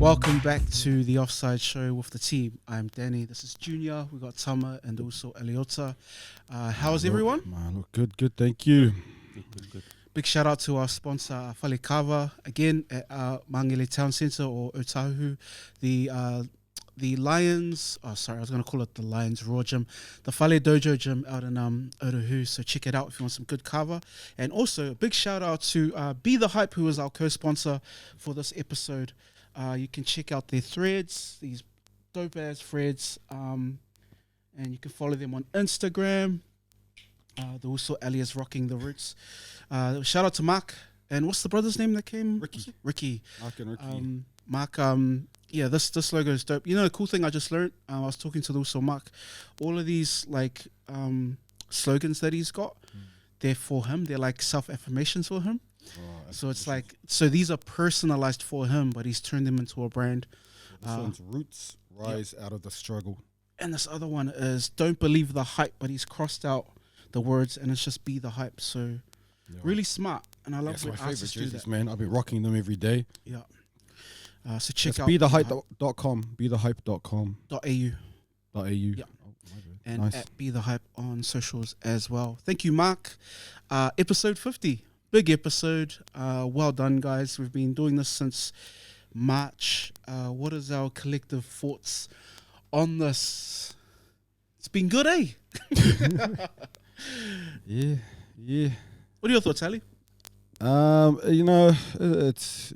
Welcome back to the Offside Show with the team. I'm Danny. This is Junior. We got Tama and also Eliota. How's everyone? Good. Thank you. Good. Big shout out to our sponsor, Fale Kava, again at Mangele Town Centre or Otahu. The Lions, I was going to call it the Lions Raw Gym, the Fale Dojo Gym out in Otahu. So check it out if you want some good kava. And also a big shout out to Be The Hype, who is our co-sponsor for this episode. You can check out their threads, these dope ass threads, and you can follow them on Instagram. They're also alias Rocking the Roots. Shout out to Mark, and what's the brother's name that came? Ricky. Mark and Ricky. Mark, yeah, this logo is dope. You know, the cool thing I just learned, I was talking to also Mark, all of these like slogans that he's got, they're for him. They're like self-affirmations for him. Oh, so it's like, so these are personalized for him, but he's turned them into a brand. This one's Roots Rise Out of the Struggle. And this other one is Don't Believe the Hype, but he's crossed out the words and it's just Be The Hype. So really smart. And I love when artists do that. Man. I've been rocking them every day. Yeah. So check out BeTheHype.com, BeTheHype.com. .au. Yeah. Oh, and nice. at Be The Hype on socials as well. Thank you, Mark. Episode 50. Big episode. Well done, guys. We've been doing this since March. What is our collective thoughts on this? It's been good, eh? Yeah. What are your thoughts, Ali? You know, it's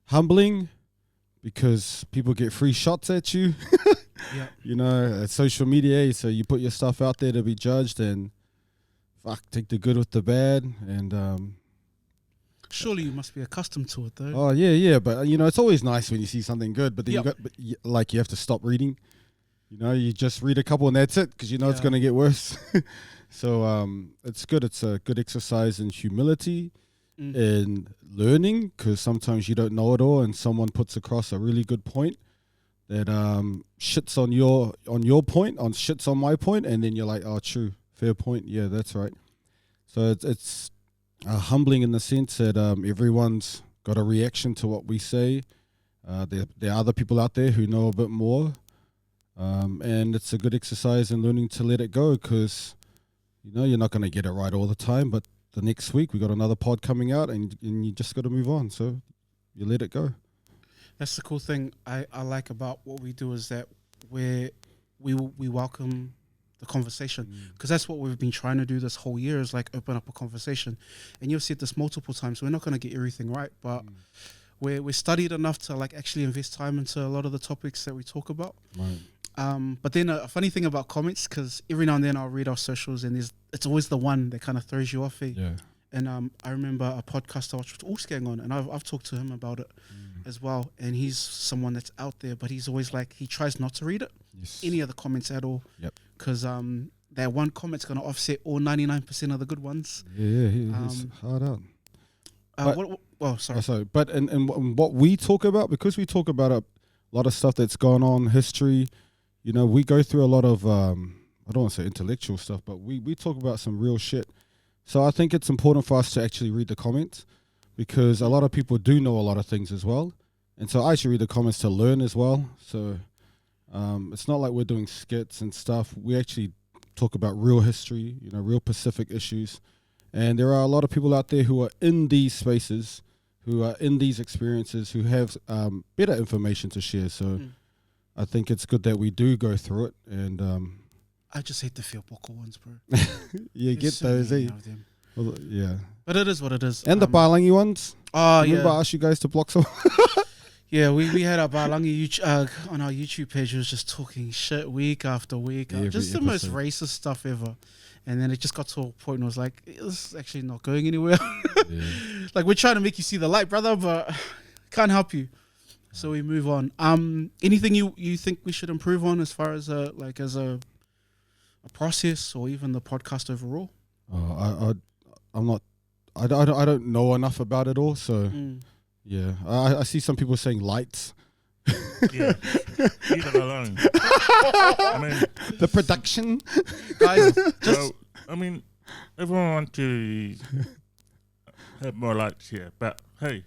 humbling because people get free shots at you. Yeah. You know, it's social media, so you put your stuff out there to be judged and take the good with the bad. And surely you must be accustomed to it, though. Oh yeah, but you know, it's always nice when you see something good, but then you have to stop reading. You know, you just read a couple and that's it, because you know it's going to get worse. So it's good. It's a good exercise in humility, in learning, because sometimes you don't know it all, and someone puts across a really good point that shits on your point, shits on my point, and then you're like, oh, true, fair point, yeah, that's right. So it's humbling in the sense that everyone's got a reaction to what we say. There are other people out there who know a bit more. And it's a good exercise in learning to let it go, because, you know, you're not going to get it right all the time, but the next week we got another pod coming out and you just got to move on. So you let it go. That's the cool thing I like about what we do, is that we welcome the conversation, because that's what we've been trying to do this whole year, is like open up a conversation. And you've said this multiple times, we're not going to get everything right, but we're studied enough to like actually invest time into a lot of the topics that we talk about. Right. But then a funny thing about comments, because every now and then I'll read our socials and it's always the one that kind of throws you off. Yeah. And I remember a podcast I watched with Ulsgang on, and I've talked to him about it as well. And he's someone that's out there, but he's always like, he tries not to read it, any of the comments at all. Yep. Because that one comment's going to offset all 99% of the good ones. Yeah, he's hard out. Sorry. But and what we talk about, because we talk about a lot of stuff that's gone on, history, you know, we go through a lot of, I don't want to say intellectual stuff, but we talk about some real shit. So I think it's important for us to actually read the comments, because a lot of people do know a lot of things as well. And so I actually read the comments to learn as well. So it's not like we're doing skits and stuff. We actually talk about real history, you know, real Pacific issues. And there are a lot of people out there who are in these spaces, who are in these experiences, who have better information to share. So I think it's good that we do go through it. And I just hate the feel boko ones, bro. you get so those, eh? Well, yeah. But it is what it is. And the Balangi ones. Oh, Remember I asked you guys to block some? Yeah, we had our Balangi on our YouTube page. He was just talking shit week after week. Just the most racist stuff ever. And then it just got to a point and I was like, this is actually not going anywhere. Like, we're trying to make you see the light, brother, but can't help you. So we move on. Anything you think we should improve on as far as as a process, or even the podcast overall? I don't know enough about it all, so yeah. I see some people saying lights. Yeah, leave it alone. I mean, the production, guys. I mean, everyone wants to have more lights here, but hey,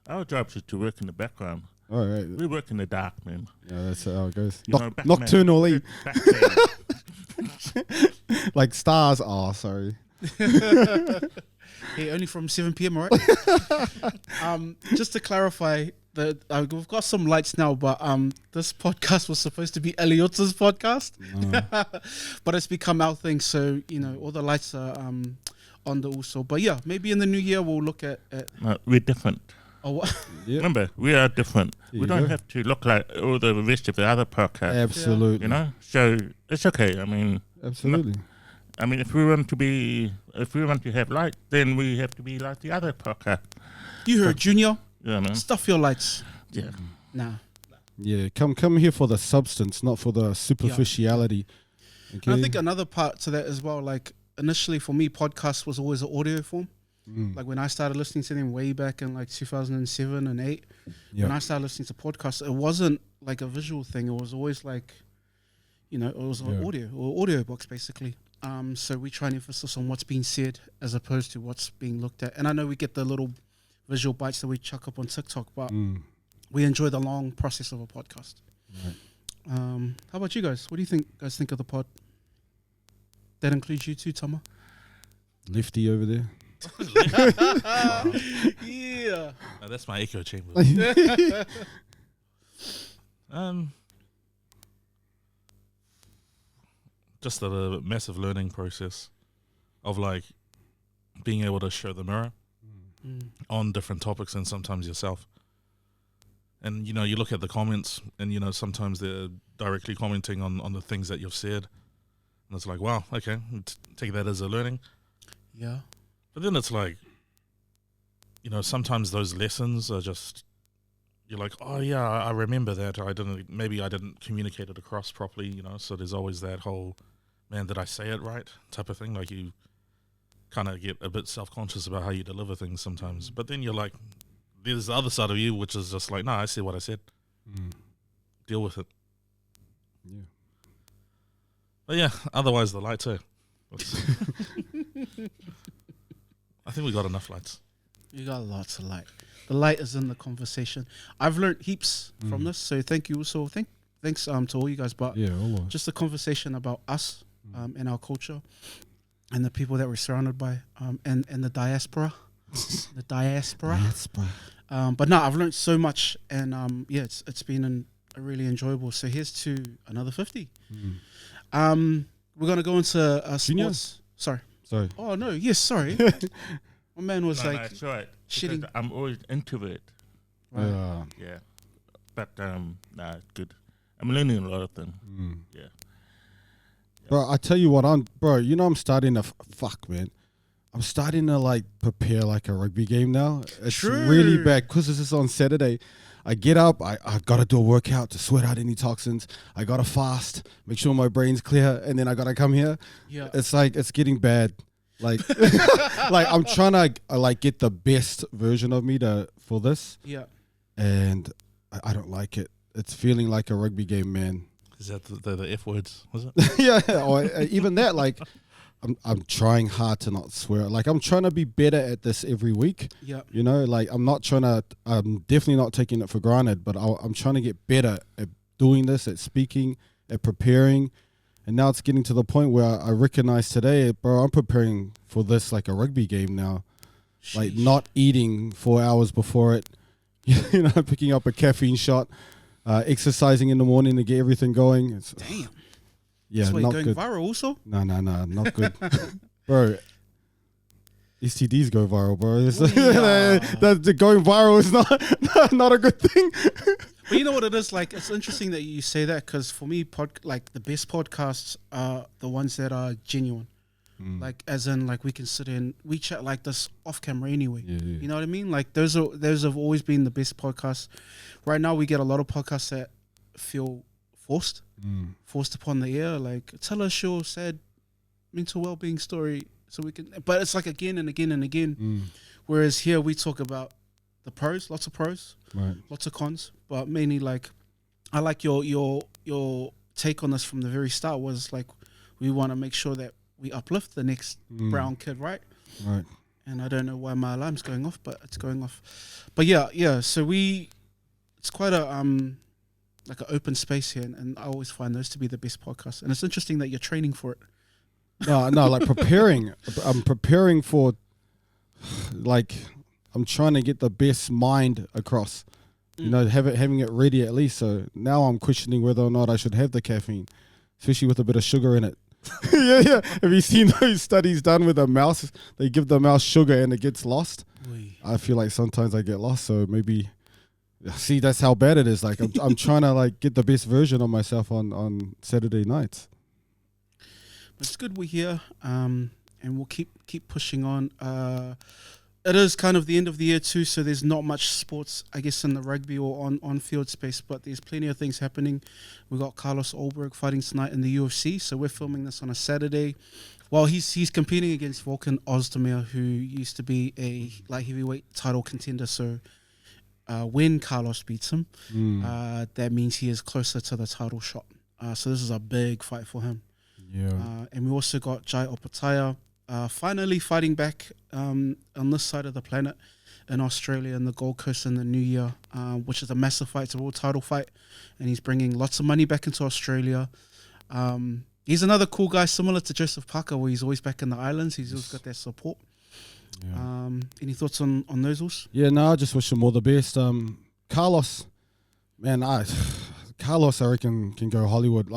our job is to work in the background. All right. We work in the dark, man. Yeah, that's how it goes. You know, Nocturnally. back then. Like stars. Oh, sorry. Hey, only from 7 p.m. Right? Just to clarify, we've got some lights now, but this podcast was supposed to be Eliota's podcast, but it's become our thing. So all the lights are on the also. But yeah, maybe in the new year we'll look at No, we're different. oh what? Yeah. Remember, we are different. There We you don't go. have to look like all the rest of the other podcasts. Absolutely. You know, so it's okay. I mean, Absolutely. if we want to have light, then we have to be like the other podcast. You heard Junior? Yeah, man. Stuff your lights. Yeah. Nah. Yeah, come here for the substance, not for the superficiality. Okay. And I think another part to that as well, like initially for me, podcast was always an audio form. Like when I started listening to them way back in like 2007 and 8, when I started listening to podcasts, it wasn't like a visual thing. It was always like, it was an audio or audio books basically. So we try and emphasis on what's being said as opposed to what's being looked at. And I know we get the little visual bites that we chuck up on TikTok, but we enjoy the long process of a podcast. Right. How about you guys? What do you guys think of the pod? That includes you too, Tama? Lefty over there. Yeah. No, that's my echo chamber. Just a massive learning process of like being able to show the mirror on different topics and sometimes yourself. And, you look at the comments and, sometimes they're directly commenting on the things that you've said. And it's like, wow, okay, take that as a learning. Yeah. But then it's like, sometimes those lessons are just, you're like, oh yeah, I remember that. Maybe I didn't communicate it across properly, so there's always that whole, man, did I say it right type of thing. Like you kind of get a bit self-conscious about how you deliver things sometimes. But then you're like, there's the other side of you, which is just like, no, I said what I said. Deal with it. Yeah. But yeah, otherwise the lights, I think we got enough lights. You got lots of light. The light is in the conversation. I've learned heaps from this, so thank you. Also, thanks to all you guys. But just the conversation about us and our culture and the people that we're surrounded by and the diaspora. The diaspora. But no, I've learned so much, and it's been a really enjoyable. So here's to another 50. We're gonna go into sports. Sorry. Oh no, yes, sorry. My man was No, like it's all right. shitting. Because I'm always introvert. Right. Yeah. But it's good. I'm learning a lot of things. Yeah. Bro, I tell you what, I'm starting to man. I'm starting to like prepare like a rugby game now. It's really bad because this is on Saturday. I get up, I got to do a workout to sweat out any toxins. I got to fast, make sure my brain's clear, and then I got to come here. Yeah. It's like, it's getting bad. Like, like I'm trying to get the best version of me for this. Yeah. And I don't like it. It's feeling like a rugby game, man. Is that the F words, was it? Yeah, or even that, like, I'm trying hard to not swear. Like, I'm trying to be better at this every week. Yeah. Like, I'm definitely not taking it for granted, but I'm trying to get better at doing this, at speaking, at preparing. And now it's getting to the point where I recognize today, bro, I'm preparing for this like a rugby game now. Sheesh. Like, not eating 4 hours before it, picking up a caffeine shot, exercising in the morning to get everything going. Damn. Yeah, that's why not you're good. Going viral also? No, not good. Bro, STDs go viral, bro. The going viral is not a good thing. But you know what it is? Like, it's interesting that you say that because for me, the best podcasts are the ones that are genuine. Like, as in, like, we can sit in, we chat like this off camera anyway. Yeah. You know what I mean? Like, those have always been the best podcasts. Right now, we get a lot of podcasts that feel forced upon the air. Like, tell us your sad mental well-being story so we can. But it's like again and again and again. Whereas here we talk about the pros, lots of pros, right, lots of cons, but mainly like I like your take on this from the very start was like we want to make sure that we uplift the next brown kid, right? Right. and I don't know why my alarm's going off, but it's going off. But yeah. So it's quite a like an open space here, and I always find those to be the best podcasts. And it's interesting that you're training for it. No, like preparing. I'm preparing for, like, I'm trying to get the best mind across. You know, having it ready at least. So now I'm questioning whether or not I should have the caffeine, especially with a bit of sugar in it. yeah. Have you seen those studies done with a mouse? They give the mouse sugar and it gets lost. Oui. I feel like sometimes I get lost. So maybe, see, that's how bad it is. Like I'm trying to like get the best version of myself on Saturday nights. But it's good we're here, and we'll keep pushing on. It is kind of the end of the year too, so there's not much sports, I guess, in the rugby or on field space, but there's plenty of things happening. We got Carlos Ulberg fighting tonight in the UFC, so we're filming this on a Saturday. Well, he's competing against Volkan Ozdemir, who used to be a light heavyweight title contender. So when Carlos beats him, that means he is closer to the title shot. So this is a big fight for him. Yeah. And we also got Jai Opataya finally fighting back on this side of the planet in Australia and the Gold Coast in the new year, which is a massive fight. It's a world title fight, and he's bringing lots of money back into Australia. He's another cool guy, similar to Joseph Parker, where he's always back in the islands. He's always got that support. Yeah. Any thoughts on those, Urs? Yeah, no, I just wish him all the best. Carlos, man, Carlos, I reckon, can go Hollywood.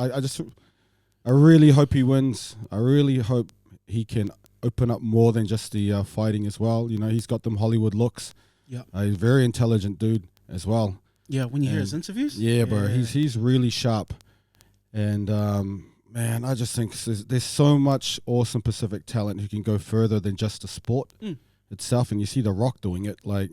I really hope he wins. I really hope he can open up more than just the fighting as well. You know, he's got them Hollywood looks. Yeah, he's a very intelligent dude as well. Yeah, when you hear his interviews. Yeah, bro, he's really sharp. And man, I just think there's so much awesome Pacific talent who can go further than just the sport itself. And you see The Rock doing it. Like,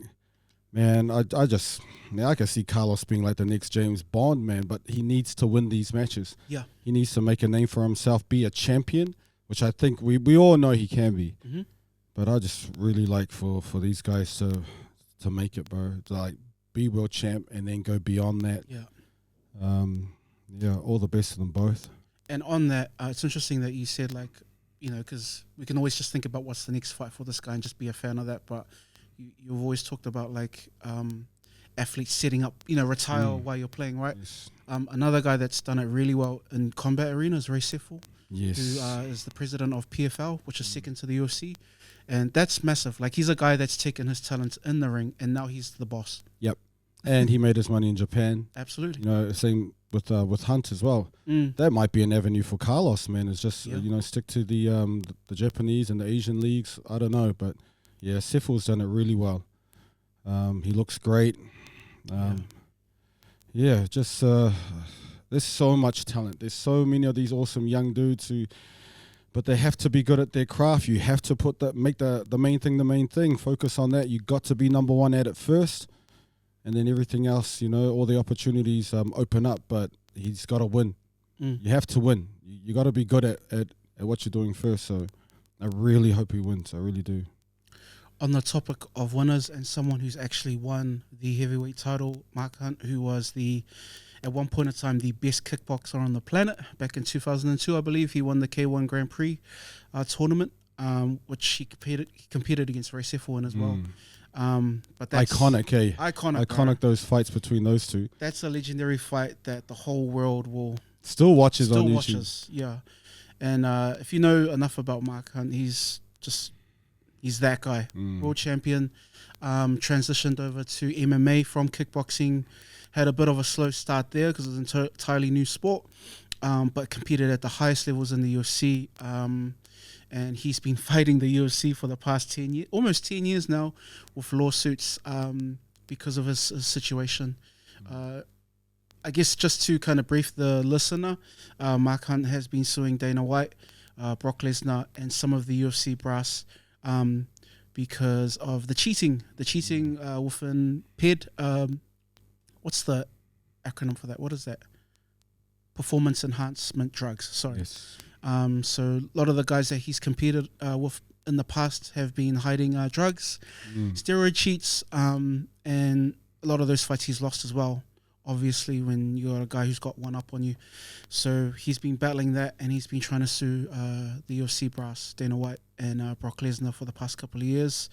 man, I can see Carlos being like the next James Bond, man. But he needs to win these matches. Yeah, he needs to make a name for himself, be a champion, which I think we all know he can be. Mm-hmm. But I just really like for these guys to make it, bro. To like be world champ and then go beyond that. Yeah. Yeah, all the best to them both. And on that, it's interesting that you said, like, you know, because we can always just think about what's the next fight for this guy and just be a fan of that. But you've always talked about, like, athletes setting up, you know, retire while you're playing, right? Yes. Another guy that's done it really well in combat arena is Ray Sefo, who is the president of PFL, which is second to the UFC. And that's massive. Like, he's a guy that's taken his talents in the ring, and now he's the boss. Yep. And he made his money in Japan. Absolutely. You know, same with Hunt as well. That might be an avenue for Carlos, man. It's just you know, stick to the Japanese and the Asian leagues. I don't know, but yeah, Sefo's done it really well. He looks great. Just there's so much talent. There's so many of these awesome young dudes but they have to be good at their craft. You have to make the main thing the main thing. Focus on that. You got to be number one at it first. And then everything else, you know, all the opportunities open up, but he's got to win. You have to win. You got to be good at what you're doing first. So I really hope he wins. I really do. On the topic of winners and someone who's actually won the heavyweight title, Mark Hunt, who was at one point in time, the best kickboxer on the planet. Back in 2002, I believe, he won the K1 Grand Prix tournament, which he competed against Ray Sefo in as well. But that's iconic those fights between those two. That's a legendary fight that the whole world will still watches on YouTube. Yeah, and if you know enough about Mark Hunt, he's that guy, world champion. Transitioned over to MMA from kickboxing. Had a bit of a slow start there because it was an entirely new sport, but competed at the highest levels in the UFC. And he's been fighting the UFC for the past 10 years, almost 10 years now, with lawsuits because of his situation. I guess just to kind of brief the listener, Mark Hunt has been suing Dana White, Brock Lesnar, and some of the UFC brass because of the cheating within PED. What's the acronym for that? What is that? Performance enhancement drugs. Sorry. Yes. So a lot of the guys that he's competed with in the past have been hiding drugs, steroid cheats, and a lot of those fights he's lost as well. obviously, when you're a guy who's got one up on you. So he's been battling that, and he's been trying to sue the UFC brass, Dana White and Brock Lesnar, for the past couple of years.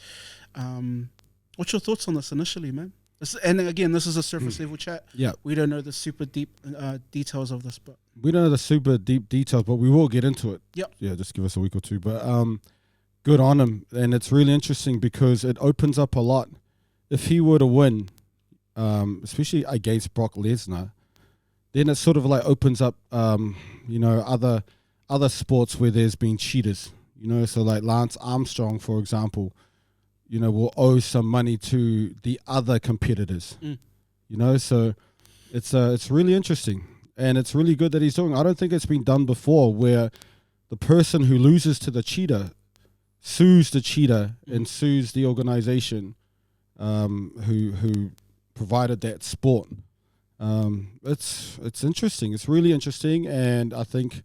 What's your thoughts on this initially, man? And again, this is a surface level chat. Yeah. We don't know the super deep details of this, but We don't know the super deep details, but we will get into it. Yep. Yeah, just give us a week or two. But good on him. And it's really interesting because it opens up a lot. If he were to win, especially against Brock Lesnar, then it sort of like opens up, other sports where there's been cheaters. So like Lance Armstrong, for example, will owe some money to the other competitors. So it's really interesting, and it's really good that he's doing. I don't think it's been done before, where the person who loses to the cheater sues the cheater and sues the organization who provided that sport. It's interesting. It's really interesting, and I think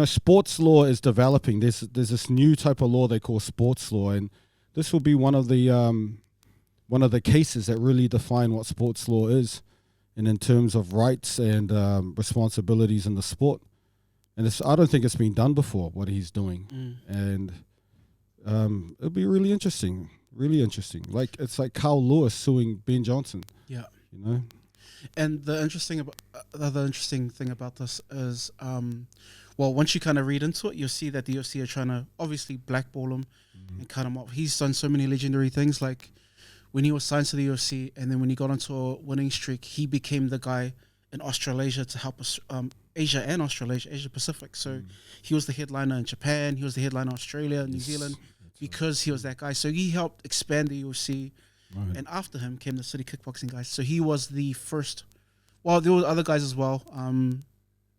sports law is developing. There's this new type of law they call sports law, and this will be one of the cases that really define what sports law is, and in terms of rights and responsibilities in the sport. And I don't think it's been done before, what he's doing. And it'll be really interesting. Really interesting. Like, it's like Carl Lewis suing Ben Johnson. yeah. And the other interesting thing about this is, once you kind of read into it, you'll see that the UFC are trying to obviously blackball him and cut him off. He's done so many legendary things, like when he was signed to the UFC, and then when he got onto a winning streak, he became the guy in Australasia to help us, Asia and Australasia, Asia Pacific. So he was the headliner in Japan, he was the headliner in Australia, New Zealand, because he was that guy. So he helped expand the UFC. Right. And after him came the City Kickboxing guys. So he was the first. Well, there were other guys as well.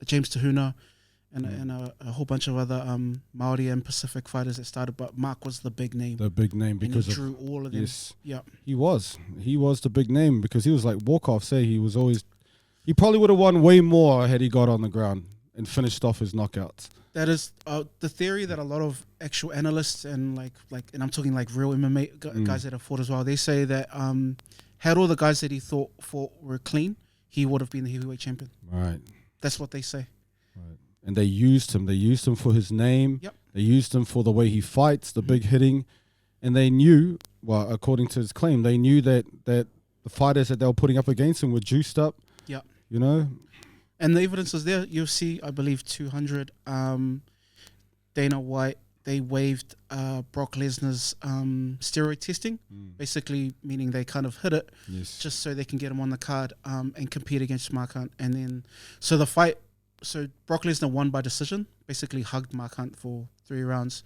James Tahuna and a whole bunch of other Maori and Pacific fighters that started. But Mark was the big name. The big name because he drew all of them. Yes. Yeah. He was the big name because he was like Walkoff. He probably would have won way more had he got on the ground and finished off his knockouts. That is the theory that a lot of actual analysts and and I'm talking like real MMA guys that have fought as well. They say that had all the guys that he thought fought were clean, he would have been the heavyweight champion. Right. That's what they say. Right. And they used him. They used him for his name. Yep. They used him for the way he fights, the big hitting, and they knew. Well, according to his claim, they knew that the fighters that they were putting up against him were juiced up. Yeah. And the evidence is there. UFC, I believe, 200. Dana White, they waived Brock Lesnar's steroid testing, basically meaning they kind of hit it just so they can get him on the card and compete against Mark Hunt. And then, so Brock Lesnar won by decision, basically hugged Mark Hunt for 3 rounds.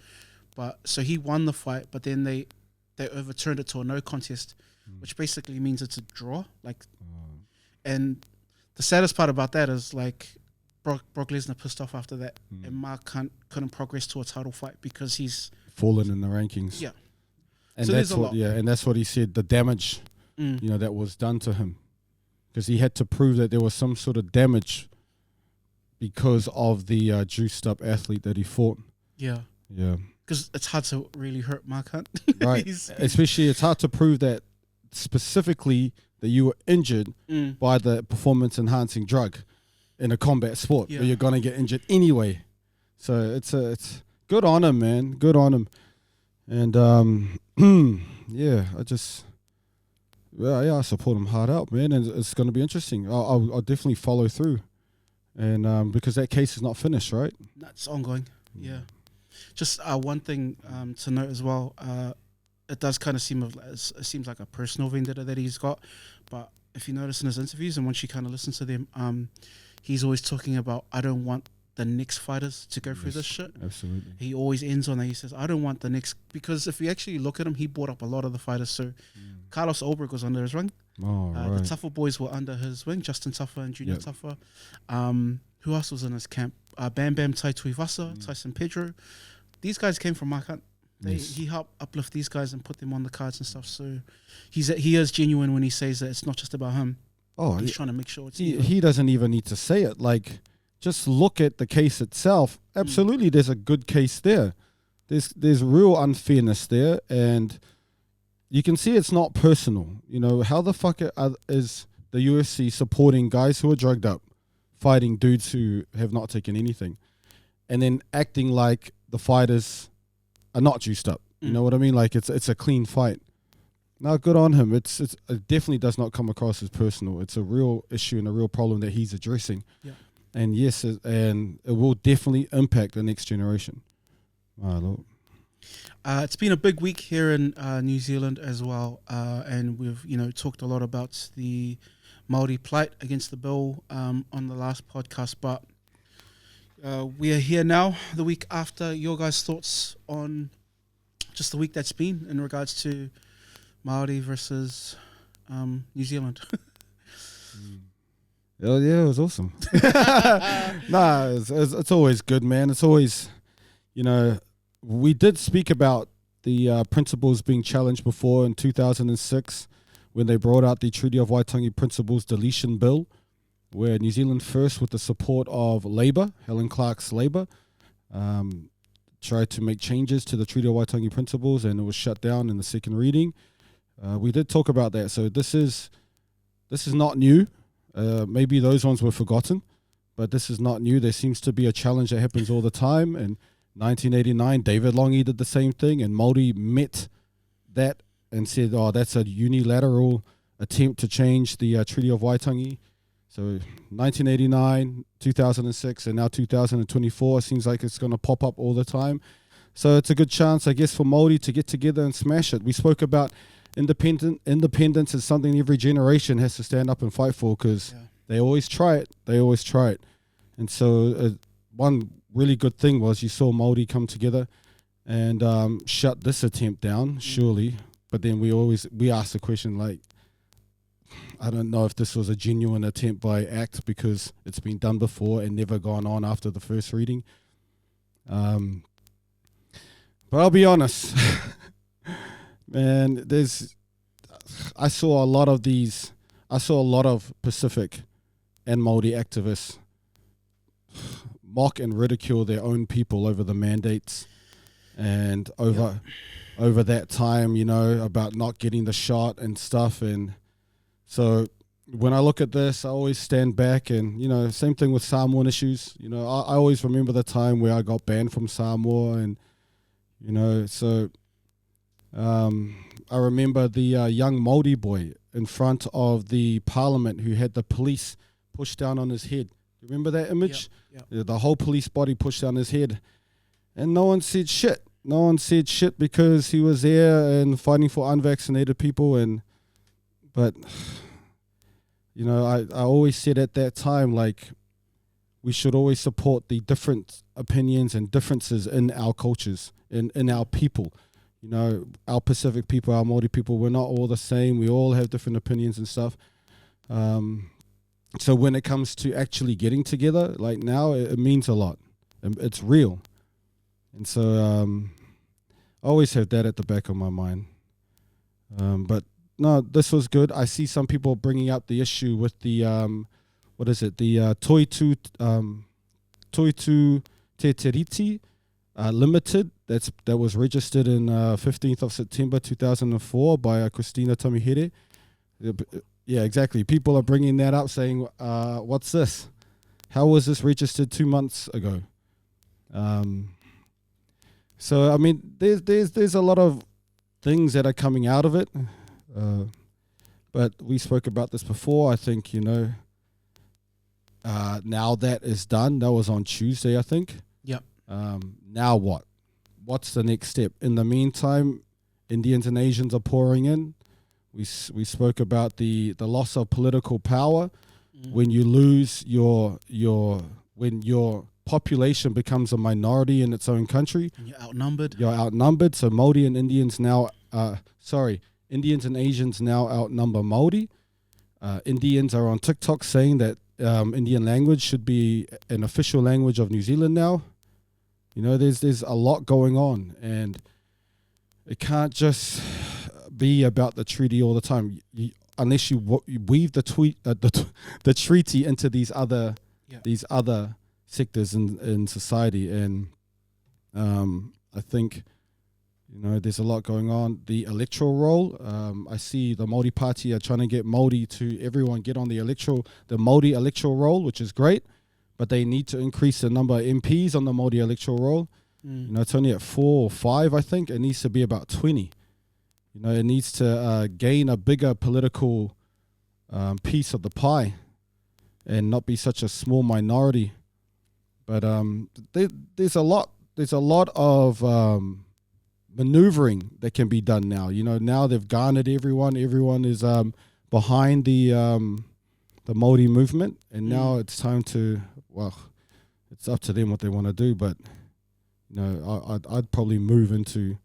So he won the fight, but then they overturned it to a no contest, which basically means it's a draw. And the saddest part about that is like Brock Lesnar pissed off after that, and Mark Hunt couldn't progress to a title fight because he's fallen in the rankings. Yeah, and so that's what. Yeah, and that's what he said. The damage, that was done to him, because he had to prove that there was some sort of damage because of the juiced up athlete that he fought. Yeah. Because it's hard to really hurt Mark Hunt, right? Especially, it's hard to prove that specifically that you were injured by the performance-enhancing drug in a combat sport, where you're gonna get injured anyway. So it's good on him, man. Good on him. And I support him hard out, man. And it's gonna be interesting. I'll definitely follow through, and because that case is not finished, right? That's ongoing. Yeah. Just one thing to note as well. It does kind of seems like a personal vendetta that he's got, but if you notice in his interviews and once you kind of listen to them, he's always talking about, I don't want the next fighters to go through this shit. Absolutely. He always ends on that. He says, I don't want the next, because if you actually look at him, he brought up a lot of the fighters. So Carlos Ulbrich was under his wing. Oh, right. The Tougher boys were under his wing, Justin Tougher and Junior Tougher. Who else was in his camp? Bam Bam Tai Tuivasa, Tyson Pedro. These guys came from Mark Hunt. He helped uplift these guys and put them on the cards and stuff. So he is genuine when he says that it's not just about him. Oh, he's trying to make sure it's he doesn't even need to say it. Like, just look at the case itself. Absolutely, there's a good case there. There's real unfairness there, and you can see it's not personal. How the fuck is the UFC supporting guys who are drugged up, fighting dudes who have not taken anything, and then acting like the fighters are not juiced up. You know what I mean? Like it's a clean fight. Now, good on him. It definitely does not come across as personal. It's a real issue and a real problem that he's addressing. Yeah. And yes, and it will definitely impact the next generation. Lord. It's been a big week here in New Zealand as well, and we've talked a lot about the Māori plight against the bill on the last podcast, but we are here now, the week after. Your guys' thoughts on just the week that's been in regards to Māori versus New Zealand? Oh yeah, it was awesome. It's always good, man. It's always, we did speak about the principles being challenged before in 2006 when they brought out the Treaty of Waitangi Principles Deletion Bill, where New Zealand First, with the support of Labour, Helen Clark's Labour, tried to make changes to the Treaty of Waitangi Principles, and it was shut down in the second reading. We did talk about that, so this is not new. Maybe those ones were forgotten, but this is not new. There seems to be a challenge that happens all the time. And 1989, David Longi did the same thing, and Māori met that and said, that's a unilateral attempt to change the Treaty of Waitangi. So 1989, 2006, and now 2024, seems like it's going to pop up all the time. So it's a good chance, I guess, for Māori to get together and smash it. We spoke about independence is something every generation has to stand up and fight for, because they always try it. And so one really good thing was you saw Māori come together and shut this attempt down, surely. But then we asked the question, like, I don't know if this was a genuine attempt by ACT, because it's been done before and never gone on after the first reading. But I'll be honest. Man, I saw a lot of Pacific and Māori activists mock and ridicule their own people over the mandates and over that time, about not getting the shot and stuff. And so when I look at this, I always stand back and, same thing with Samoan issues. I always remember the time where I got banned from Samoa, and, so I remember the young Māori boy in front of the parliament who had the police push down on his head. Remember that image? Yep. The whole police body pushed down his head. And no one said shit. No one said shit because he was there and fighting for unvaccinated people. But I always said at that time, like, we should always support the different opinions and differences in our cultures, in our people. Our Pacific people, our Māori people, we're not all the same. We all have different opinions and stuff. So when it comes to actually getting together, like now, it means a lot. It's real. And so I always have that at the back of my mind. But no, this was good. I see some people bringing up the issue with the, the Toitu Te Tiriti Limited, that was registered in 15th of September 2004 by Christina Tamihere. Yeah, exactly. People are bringing that up, saying, "What's this? How was this registered 2 months ago?" So I mean, there's a lot of things that are coming out of it, but we spoke about this before. I think now that is done. That was on Tuesday, I think. Yep. Now what? What's the next step? In the meantime, Indians and Asians are pouring in. We spoke about the loss of political power. When you lose when your population becomes a minority in its own country. And you're outnumbered. So Māori and Indians now, Indians and Asians now outnumber Māori. Indians are on TikTok saying that Indian language should be an official language of New Zealand now. There's a lot going on, and it can't just be about the treaty all the time. Unless you weave the treaty into these other sectors in society, and I think You know, there's a lot going on. The electoral roll, I see the Māori Party are trying to get Māori to everyone get on the Māori electoral roll, which is great, but they need to increase the number of MPs on the Māori electoral roll. You know, it's only at 4 or 5, I think. It needs to be about 20. You know, it needs to gain a bigger political piece of the pie and not be such a small minority. But there's a lot of maneuvering that can be done now. You know, now they've garnered everyone. Everyone is behind the Māori movement, and now it's time to, well, it's up to them what they want to do. But you know, I'd probably move into,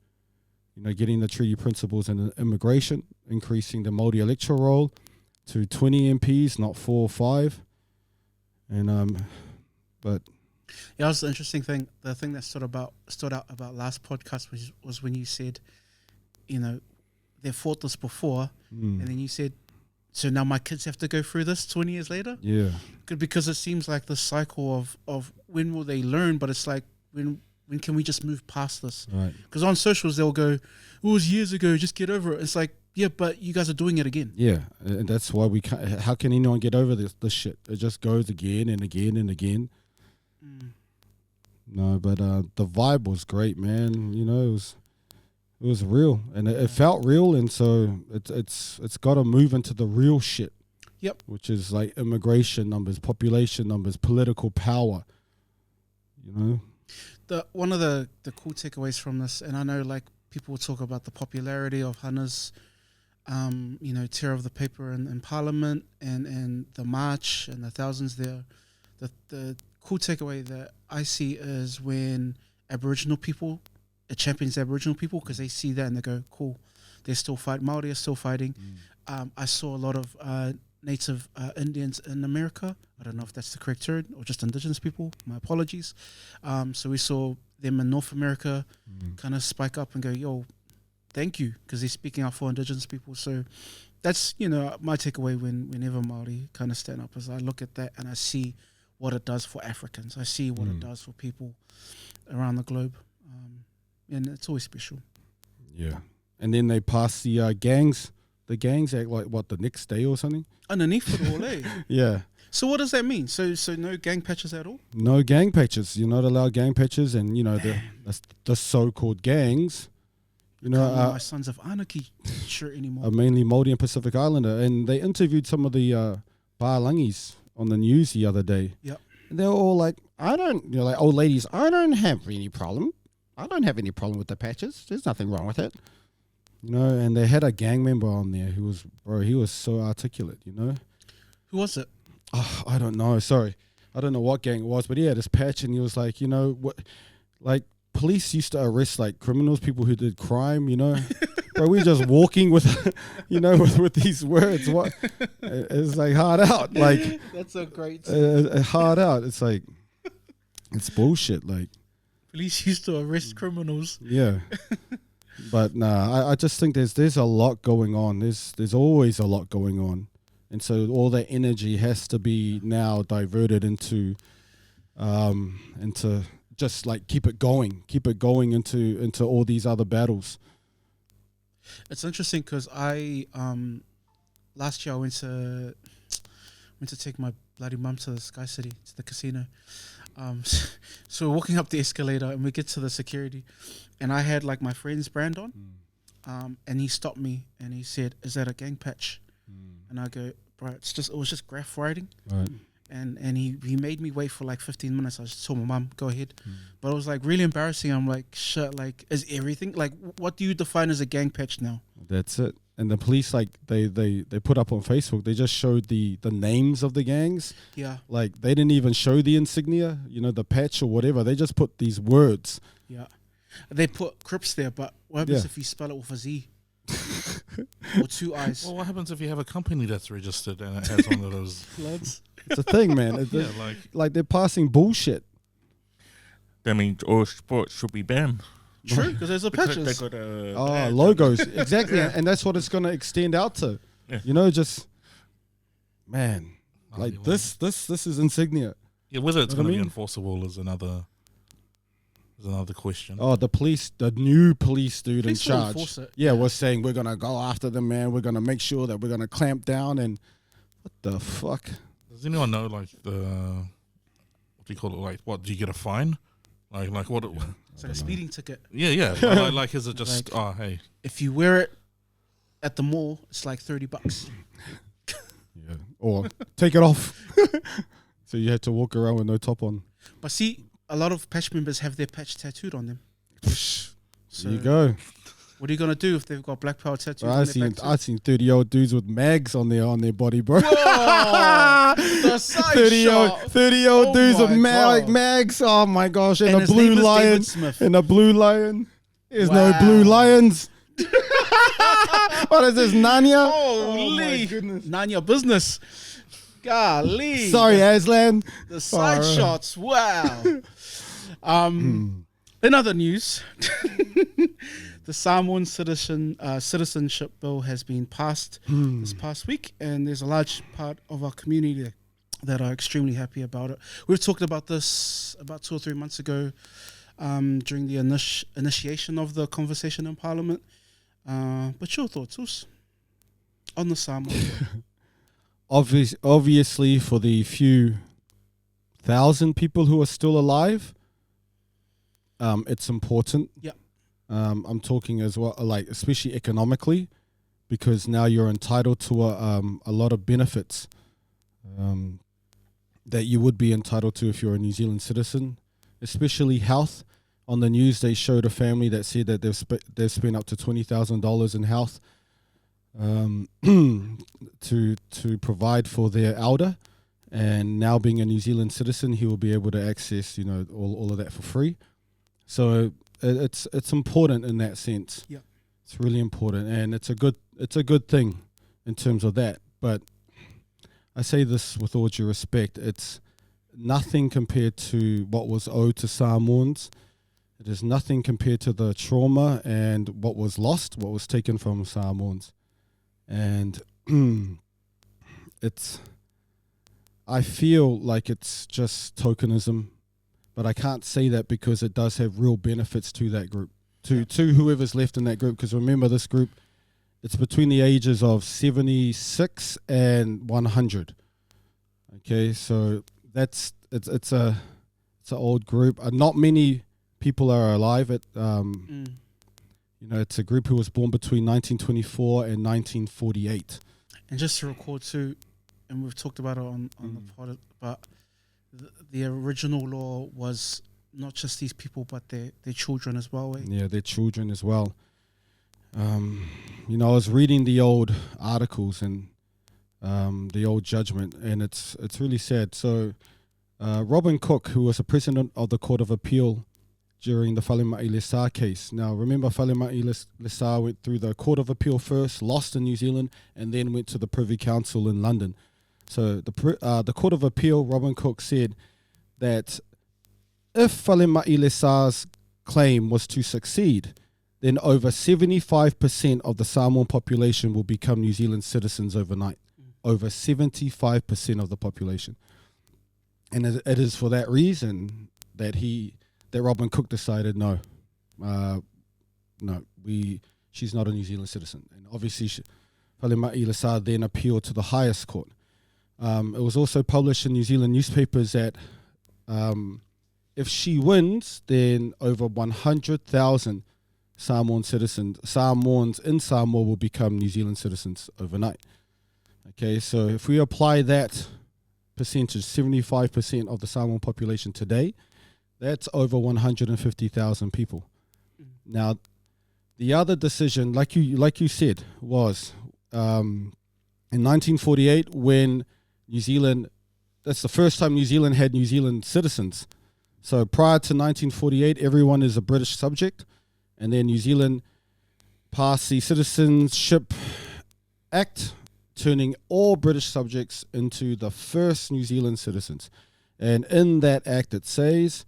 you know, getting the treaty principles and immigration, increasing the Māori electoral roll to 20 MPs, not 4 or 5, and but. Yeah, that was the interesting thing. The thing that stood out about last podcast was when you said, you know, they've fought this before, and then you said, so now my kids have to go through this 20 years later? Yeah. Because it seems like the cycle of when will they learn, but it's like, when can we just move past this? Right. Because on socials, they'll go, it was years ago, just get over it. It's like, yeah, but you guys are doing it again. Yeah, and that's why we can't. How can anyone get over this shit? It just goes again and again and again. No, but the vibe was great, man. You know, it was real, and it felt real, and so it's got to move into the real shit. Yep. Which is like immigration numbers, population numbers, political power. You know, one of the cool takeaways from this, and I know like people will talk about the popularity of Hana's, you know, tear of the paper in Parliament and the march and the thousands there. The cool takeaway that I see is when Aboriginal people, it champions Aboriginal people, because they see that and they go, cool, they're still fighting. Māori are still fighting. I saw a lot of native Indians in America. I don't know if that's the correct term, or just Indigenous people. My apologies. So we saw them in North America kind of spike up and go, yo, thank you, because they're speaking out for Indigenous people. So that's, you know, my takeaway whenever Māori kind of stand up, is I look at that and I see what it does for Africans. I see what it does for people around the globe. And it's always special. Yeah. And then they pass the gangs. The gangs act like, what, the next day or something? Underneath it all, eh? Yeah. So what does that mean? So no gang patches at all? No gang patches. You're not allowed gang patches, and, you know, the so-called gangs, you know, my Sons of Anarchy shirt anymore. are mainly Māori and Pacific Islander. And they interviewed some of the Baalangis on the news the other day. Yep. And they're all like, like old ladies, I don't have any problem. I don't have any problem with the patches. There's nothing wrong with it. You know, and they had a gang member on there who was, he was so articulate, you know. Who was it? Oh, I don't know. Sorry. I don't know what gang it was, but he had this patch and he was like, you know, what, like police used to arrest like criminals, people who did crime, you know. Bro, we're just walking with, you know, with these words. What? It's like hard out. Like, that's a great. Hard out. It's like, it's bullshit. Like, police used to arrest criminals. Yeah. But nah, I just think there's a lot going on. There's always a lot going on, and so all that energy has to be now diverted into just like keep it going into all these other battles. It's interesting because I last year I went to take my bloody mum to the Sky City, to the casino. So we're walking up the escalator and we get to the security, and I had like my friend's brand on, and he stopped me and he said, "Is that a gang patch?" And I go, "Bro, it was just graph writing." Right. And he made me wait for like 15 minutes. I just told my mum, go ahead. But it was like really embarrassing. I'm like, shit, like, is everything, like, what do you define as a gang patch now? That's it. And the police, like, they put up on Facebook, they just showed the names of the gangs. Yeah. Like, they didn't even show the insignia, you know, the patch or whatever. They just put these words. Yeah. They put Crips there, but what happens if you spell it with a Z? Or 2 I's? Well, what happens if you have a company that's registered and it has one of those? Floods? It's a thing, man. Yeah, like they're passing bullshit. That means all sports should be banned. True, because there's a patches. They got Logos. Exactly. Yeah. And that's what it's going to extend out to. Yeah. You know, just, man, like this is insignia. Yeah, whether it's Know what going I to be mean? enforceable is another Is another question. Oh, the new police dude in Police will charge. enforce it. Yeah, was saying we're gonna go after them, man. We're gonna make sure that we're gonna clamp down. And what the fuck? Does anyone know like the what do you call it? Like, what do you get a fine? Like what? It's like a speeding ticket. Yeah. like, is it just hey? If you wear it at the mall, it's like $30. Yeah, or take it off. So you had to walk around with no top on. But see, a lot of patch members have their patch tattooed on them. So There you go. what are you gonna do if they've got black power tattoos? I seen 30-year-old dudes with mags on their body, bro. Whoa! The side 30-year-old Oh dudes with my God. mags. Oh my gosh! And, And a his blue name is lion. David Smith. And a blue lion. There's no Wow. blue lions. What is this, Narnia? Holy, my goodness. none your business. Golly. Sorry, Aslan. The side Alright. shots. Wow. In other news, the Samoan citizenship bill has been passed this past week, and there's a large part of our community that are extremely happy about it. We've talked about this about 2 or 3 months ago during the initiation of the conversation in Parliament. But your thoughts, Us, on the Samoan bill? Obviously, for the few thousand people who are still alive, it's important. Yeah. I'm talking as well, like especially economically, because now you're entitled to a lot of benefits that you would be entitled to if you're a New Zealand citizen, especially health. On the news, they showed a family that said that they've spent up to $20,000 in health to provide for their elder, and now being a New Zealand citizen, he will be able to access all of that for free. So it's important in that sense. Yeah, it's really important, and it's a good thing in terms of that. But I say this with all due respect, it's nothing compared to what was owed to Samoans. It is nothing compared to the trauma and what was lost, what was taken from Samoans. And I feel like it's just tokenism, but I can't say that because it does have real benefits to that group, to whoever's left in that group. Because remember, this group, it's between the ages of 76 and 100. Okay, so it's an old group. Not many people are alive. It's a group who was born between 1924 and 1948. and just to record too, and we've talked about it on the pod, but the original law was not just these people, but their children as well. Yeah, their children as well. I was reading the old articles and the old judgment, and it's really sad. So Robin Cook, who was the president of the Court of Appeal during the Whalema'i Lesa case. Now, remember, Whalema'i Lesa went through the Court of Appeal first, lost in New Zealand, and then went to the Privy Council in London. So the Court of Appeal, Robin Cook said that if Whalema'i Lesa's claim was to succeed, then over 75% of the Samoan population will become New Zealand citizens overnight. Over 75% of the population. And it is for that reason that Robin Cook decided she's not a New Zealand citizen. And obviously, Whalema'i Lesa then appealed to the highest court. It was also published in New Zealand newspapers that if she wins, then over 100,000 Samoans in Samoa will become New Zealand citizens overnight. Okay, so if we apply that percentage, 75% of the Samoan population today, that's over 150,000 people. Now, the other decision, like you said, was in 1948 when New Zealand. That's the first time New Zealand had New Zealand citizens. So prior to 1948, everyone is a British subject, and then New Zealand passed the Citizenship Act, turning all British subjects into the first New Zealand citizens. And in that act it says,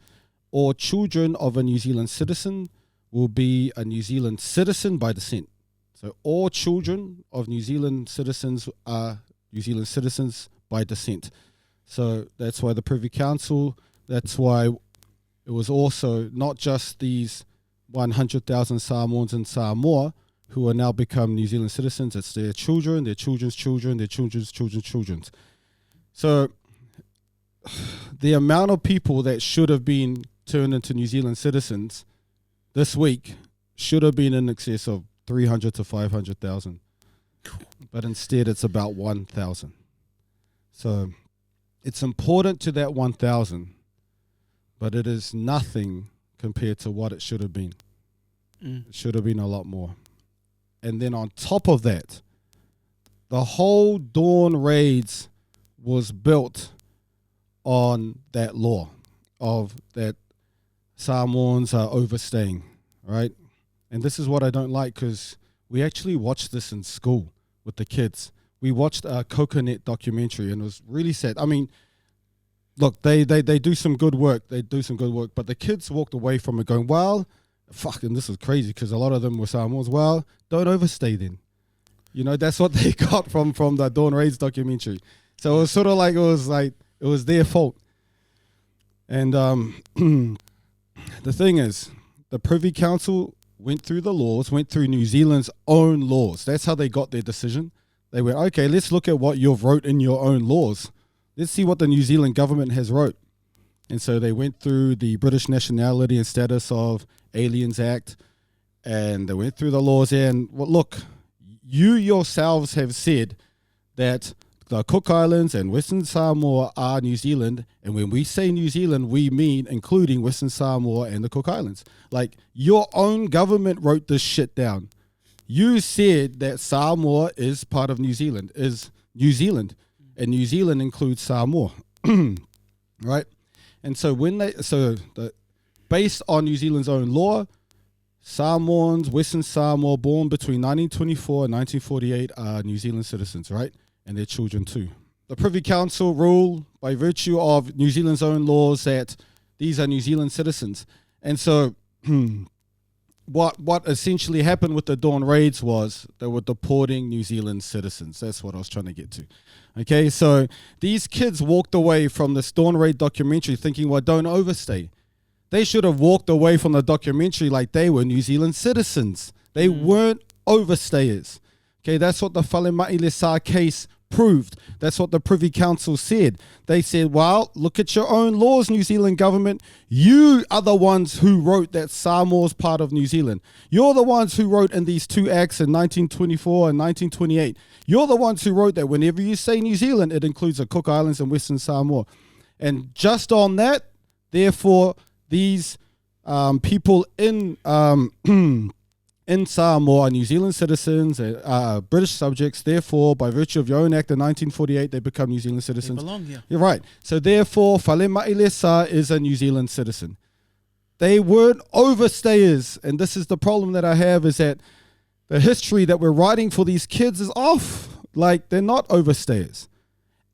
all children of a New Zealand citizen will be a New Zealand citizen by descent. So all children of New Zealand citizens are New Zealand citizens by descent. So that's why the Privy Council, that's why it was also not just these 100,000 Samoans in Samoa who are now become New Zealand citizens. It's their children, their children's children, their children's children's children. So the amount of people that should have been turned into New Zealand citizens this week should have been in excess of 300 to 500,000. But instead it's about 1,000. So it's important to that 1,000, but it is nothing compared to what it should have been. It should have been a lot more. And then on top of that, the whole Dawn Raids was built on that law of that Samoans are overstaying, right? And this is what I don't like, because we actually watched this in school with the kids. We watched a Coconut documentary, and it was really sad. I mean, look, they do some good work. They do some good work, but the kids walked away from it going, well, fucking, this is crazy, because a lot of them were Samoans. Well, don't overstay then. You know, that's what they got from the Dawn Raids documentary. So it was sort of like it was their fault. And the thing is, the Privy Council went through the laws, went through New Zealand's own laws. That's how they got their decision. They went, okay, let's look at what you've wrote in your own laws. Let's see what the New Zealand government has wrote. And so they went through the British Nationality and Status of Aliens Act, and they went through the laws. And well, look, you yourselves have said that the Cook Islands and Western Samoa are New Zealand, and when we say New Zealand, we mean including Western Samoa and the Cook Islands. Like, your own government wrote this shit down. You said that Samoa is part of New Zealand, is New Zealand, and New Zealand includes Samoa, right? And so based on New Zealand's own law, Samoans, Western Samoa, born between 1924 and 1948 are New Zealand citizens, right? And their children too. The Privy Council rule, by virtue of New Zealand's own laws, that these are New Zealand citizens. And so what essentially happened with the Dawn Raids was they were deporting New Zealand citizens. That's what I was trying to get to. Okay, so these kids walked away from this Dawn Raid documentary thinking, well, don't overstay. They should have walked away from the documentary like they were New Zealand citizens. They weren't overstayers. Okay, that's what the Whalema'ilesa case proved. That's what the Privy Council said. They said, well, look at your own laws, New Zealand government. You are the ones who wrote that Samoa's part of New Zealand. You're the ones who wrote in these two acts in 1924 and 1928. You're the ones who wrote that whenever you say New Zealand, it includes the Cook Islands and Western Samoa. And just on that, therefore, these people in Samoa are New Zealand citizens, British subjects. Therefore, by virtue of your own act in 1948, they become New Zealand citizens. They belong here. You're right. So therefore, Whalema'ilesa is a New Zealand citizen. They weren't overstayers. And this is the problem that I have, is that the history that we're writing for these kids is off. Like, they're not overstayers.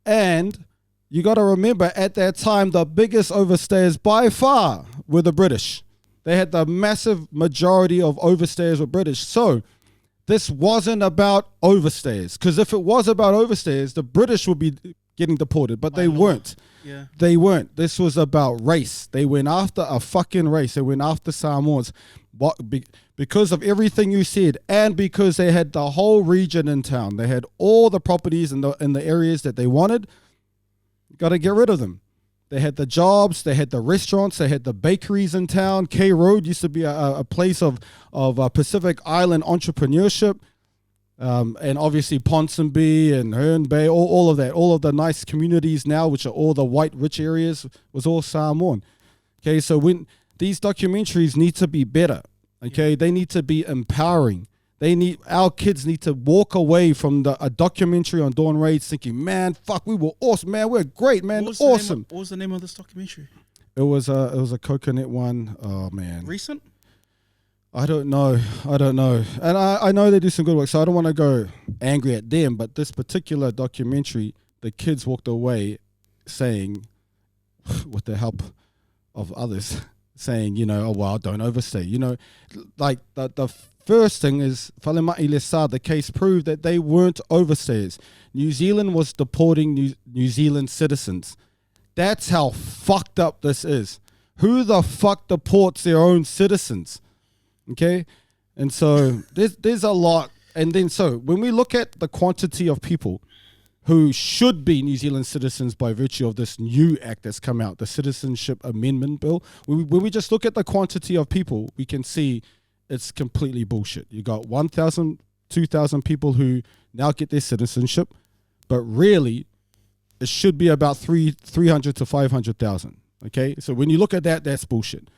And you got to remember, at that time, the biggest overstayers by far were the British. They had the massive majority of overstayers were British. So this wasn't about overstayers, because if it was about overstayers, the British would be getting deported, but they weren't. Yeah. They weren't. This was about race. They went after a fucking race. They went after Samoans. Because of everything you said, and because they had the whole region in town. They had all the properties in the areas that they wanted. Got to get rid of them. They had the jobs, they had the restaurants, they had the bakeries in town. K Road used to be a place of Pacific Island entrepreneurship. And obviously Ponsonby and Herne Bay, all of that, all of the nice communities now, which are all the white rich areas, was all Samoan. Okay, so when these documentaries need to be better, okay, they need to be empowering. Our kids need to walk away from a documentary on Dawn Raids thinking, man, fuck, we were awesome, man, we're great, man, awesome. What was the name of this documentary? It was a coconut one. Oh man, Recent? I don't know, and I know they do some good work, so I don't want to go angry at them. But this particular documentary, the kids walked away saying, with the help of others, saying, you know, oh well, don't overstay. You know, like the first thing is, Whalema'ilesa, the case proved that they weren't overstayers. New Zealand was deporting New Zealand citizens. That's how fucked up this is. Who the fuck deports their own citizens? Okay? And so there's a lot. And then so when we look at the quantity of people who should be New Zealand citizens by virtue of this new act that's come out, the Citizenship Amendment Bill, when we just look at the quantity of people, we can see it's completely bullshit. You got 1,000, 2,000 people who now get their citizenship, but really it should be about 300 to 500,000. Okay, so when you look at that, that's bullshit.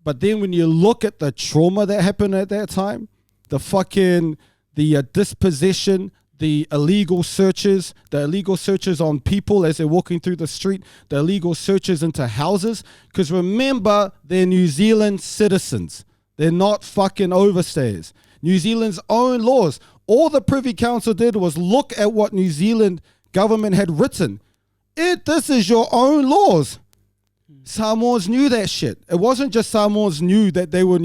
But then when you look at the trauma that happened at that time, the dispossession, the illegal searches on people as they're walking through the street, the illegal searches into houses, because remember, they're New Zealand citizens. They're not fucking overstayers. New Zealand's own laws. All the Privy Council did was look at what New Zealand government had written. This is your own laws. Samoans knew that shit. It wasn't just Samoans knew that they were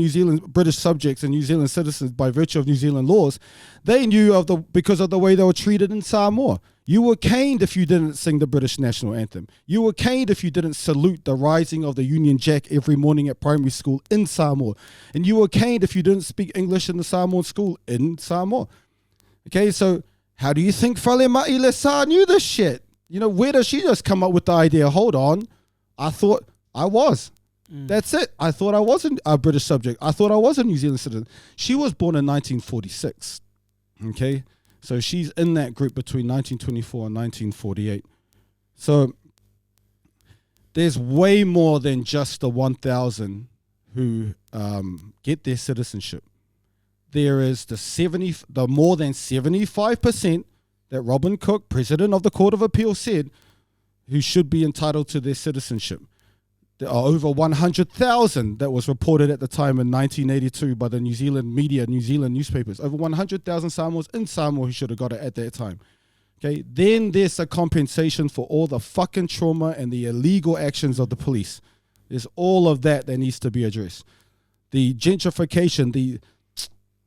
British subjects and New Zealand citizens by virtue of New Zealand laws. They knew because of the way they were treated in Samoa. You were caned if you didn't sing the British national anthem. You were caned if you didn't salute the rising of the Union Jack every morning at primary school in Samoa. And you were caned if you didn't speak English in the Samoan school in Samoa. Okay, so how do you think Fale Ma'ilesa knew this shit? Where does she just come up with the idea? Hold on. I thought I was. That's it. I thought I wasn't a British subject. I thought I was a New Zealand citizen. She was born in 1946. Okay? So she's in that group between 1924 and 1948. So there's way more than just the 1,000 who get their citizenship. There is the more than 75% that Robin Cook, president of the Court of Appeal, said who should be entitled to their citizenship. There are over 100,000 that was reported at the time in 1982 by the New Zealand media, New Zealand newspapers. Over 100,000 Samoans in Samoa who should have got it at that time. Okay, then there's a compensation for all the fucking trauma and the illegal actions of the police. There's all of that needs to be addressed. The gentrification,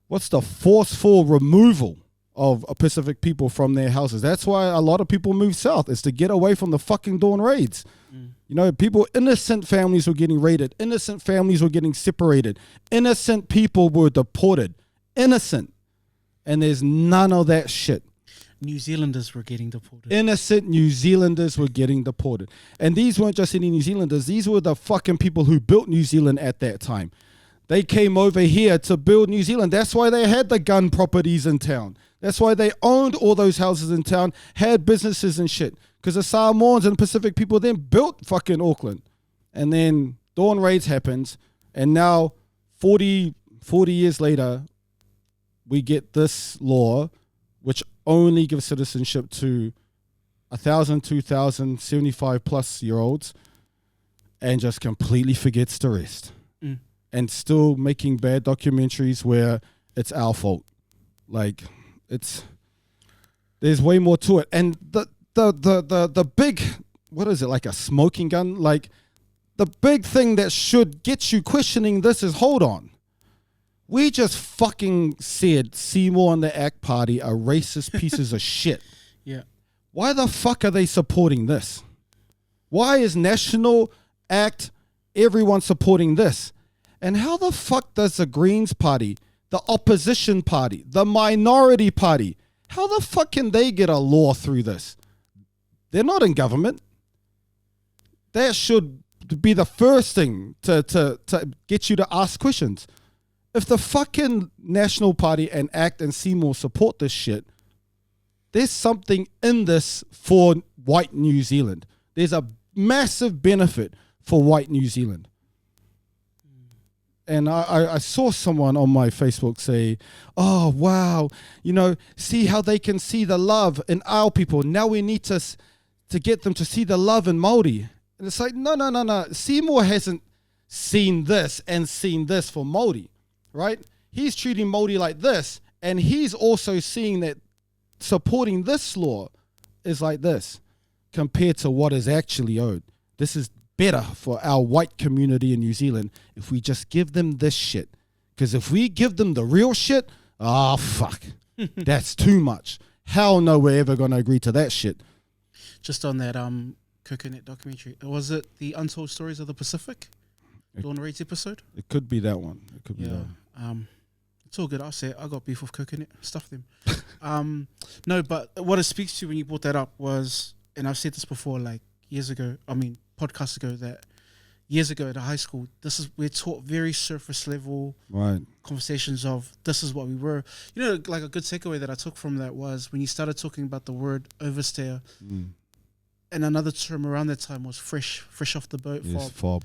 what's the forceful removal of Pacific people from their houses. That's why a lot of people move south, is to get away from the fucking dawn raids. Innocent families were getting raided. Innocent families were getting separated. Innocent people were deported. Innocent. And there's none of that shit. New Zealanders were getting deported. Innocent New Zealanders were getting deported. And these weren't just any New Zealanders. These were the fucking people who built New Zealand at that time. They came over here to build New Zealand. That's why they had the gun properties in town. That's why they owned all those houses in town, had businesses and shit. Because the Samoans and Pacific people then built fucking Auckland. And then dawn raids happens. And now, 40 years later, we get this law, which only gives citizenship to 1,000, 2,000, 75 plus year olds, and just completely forgets the rest. And still making bad documentaries where it's our fault. There's way more to it. And the big, what is it, like a smoking gun? The big thing that should get you questioning this is, hold on. We just fucking said Seymour and the ACT Party are racist pieces of shit. Yeah. Why the fuck are they supporting this? Why is National ACT, everyone supporting this? And how the fuck does the Greens Party, the opposition party, the minority party, how the fuck can they get a law through this? They're not in government. That should be the first thing to get you to ask questions. If the fucking National Party and ACT and Seymour support this shit, there's something in this for white New Zealand. There's a massive benefit for white New Zealand. And I saw someone on my Facebook say, oh, wow, see how they can see the love in our people. Now we need to get them to see the love in Māori. And it's like, no. Seymour hasn't seen this for Māori, right? He's treating Māori like this, and he's also seeing that supporting this law is like this compared to what is actually owed. This is better for our white community in New Zealand if we just give them this shit. Because if we give them the real shit, fuck, that's too much. Hell no, we're ever going to agree to that shit. Just on that Coconut documentary, was it The Untold Stories of the Pacific? Dawn Reid's episode. It could be that one. It could be that Yeah. one. It's all good. I'll say it. I got beef with coconut. Stuff them. No, but what it speaks to when you brought that up was, and I've said this before, like years ago, podcasts ago, that years ago at a high school, we're taught very surface level conversations of this is what we were. You know, like a good takeaway that I took from that was when you started talking about the word overstayer, and another term around that time was fresh off the boat. Yes, fob.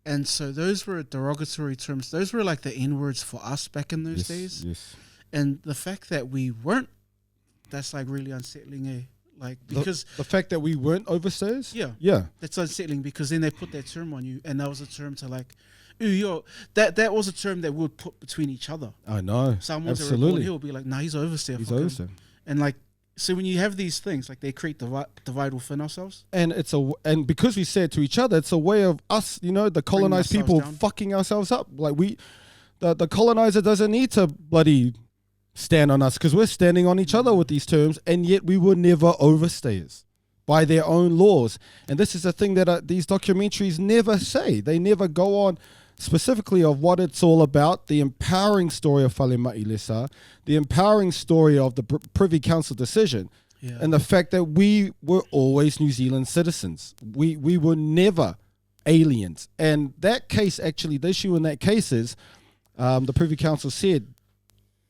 And so those were derogatory terms. Those were like the N-words for us back in those days. Yes. And the fact that we weren't, that's like really unsettling, Like, because the fact that we weren't overstayers? Yeah. That's unsettling because then they put that term on you, and that was a term to like, ooh, that was a term that we would put between each other. I know. Someone's absolutely. He'll be like, nah, he's overstayer. He's overstayer. And like, so when you have these things, like they create divide within ourselves. And and because we say it to each other, it's a way of us, the colonized people fucking ourselves up. Like the colonizer doesn't need to bloody stand on us because we're standing on each other with these terms, and yet we were never overstayers by their own laws. And this is a thing that these documentaries never say. They never go on specifically of what it's all about, the empowering story of Fale Mailesa, the empowering story of the Privy Council decision, and the fact that we were always New Zealand citizens. We were never aliens. And that case, actually, the issue in that case is the Privy Council said,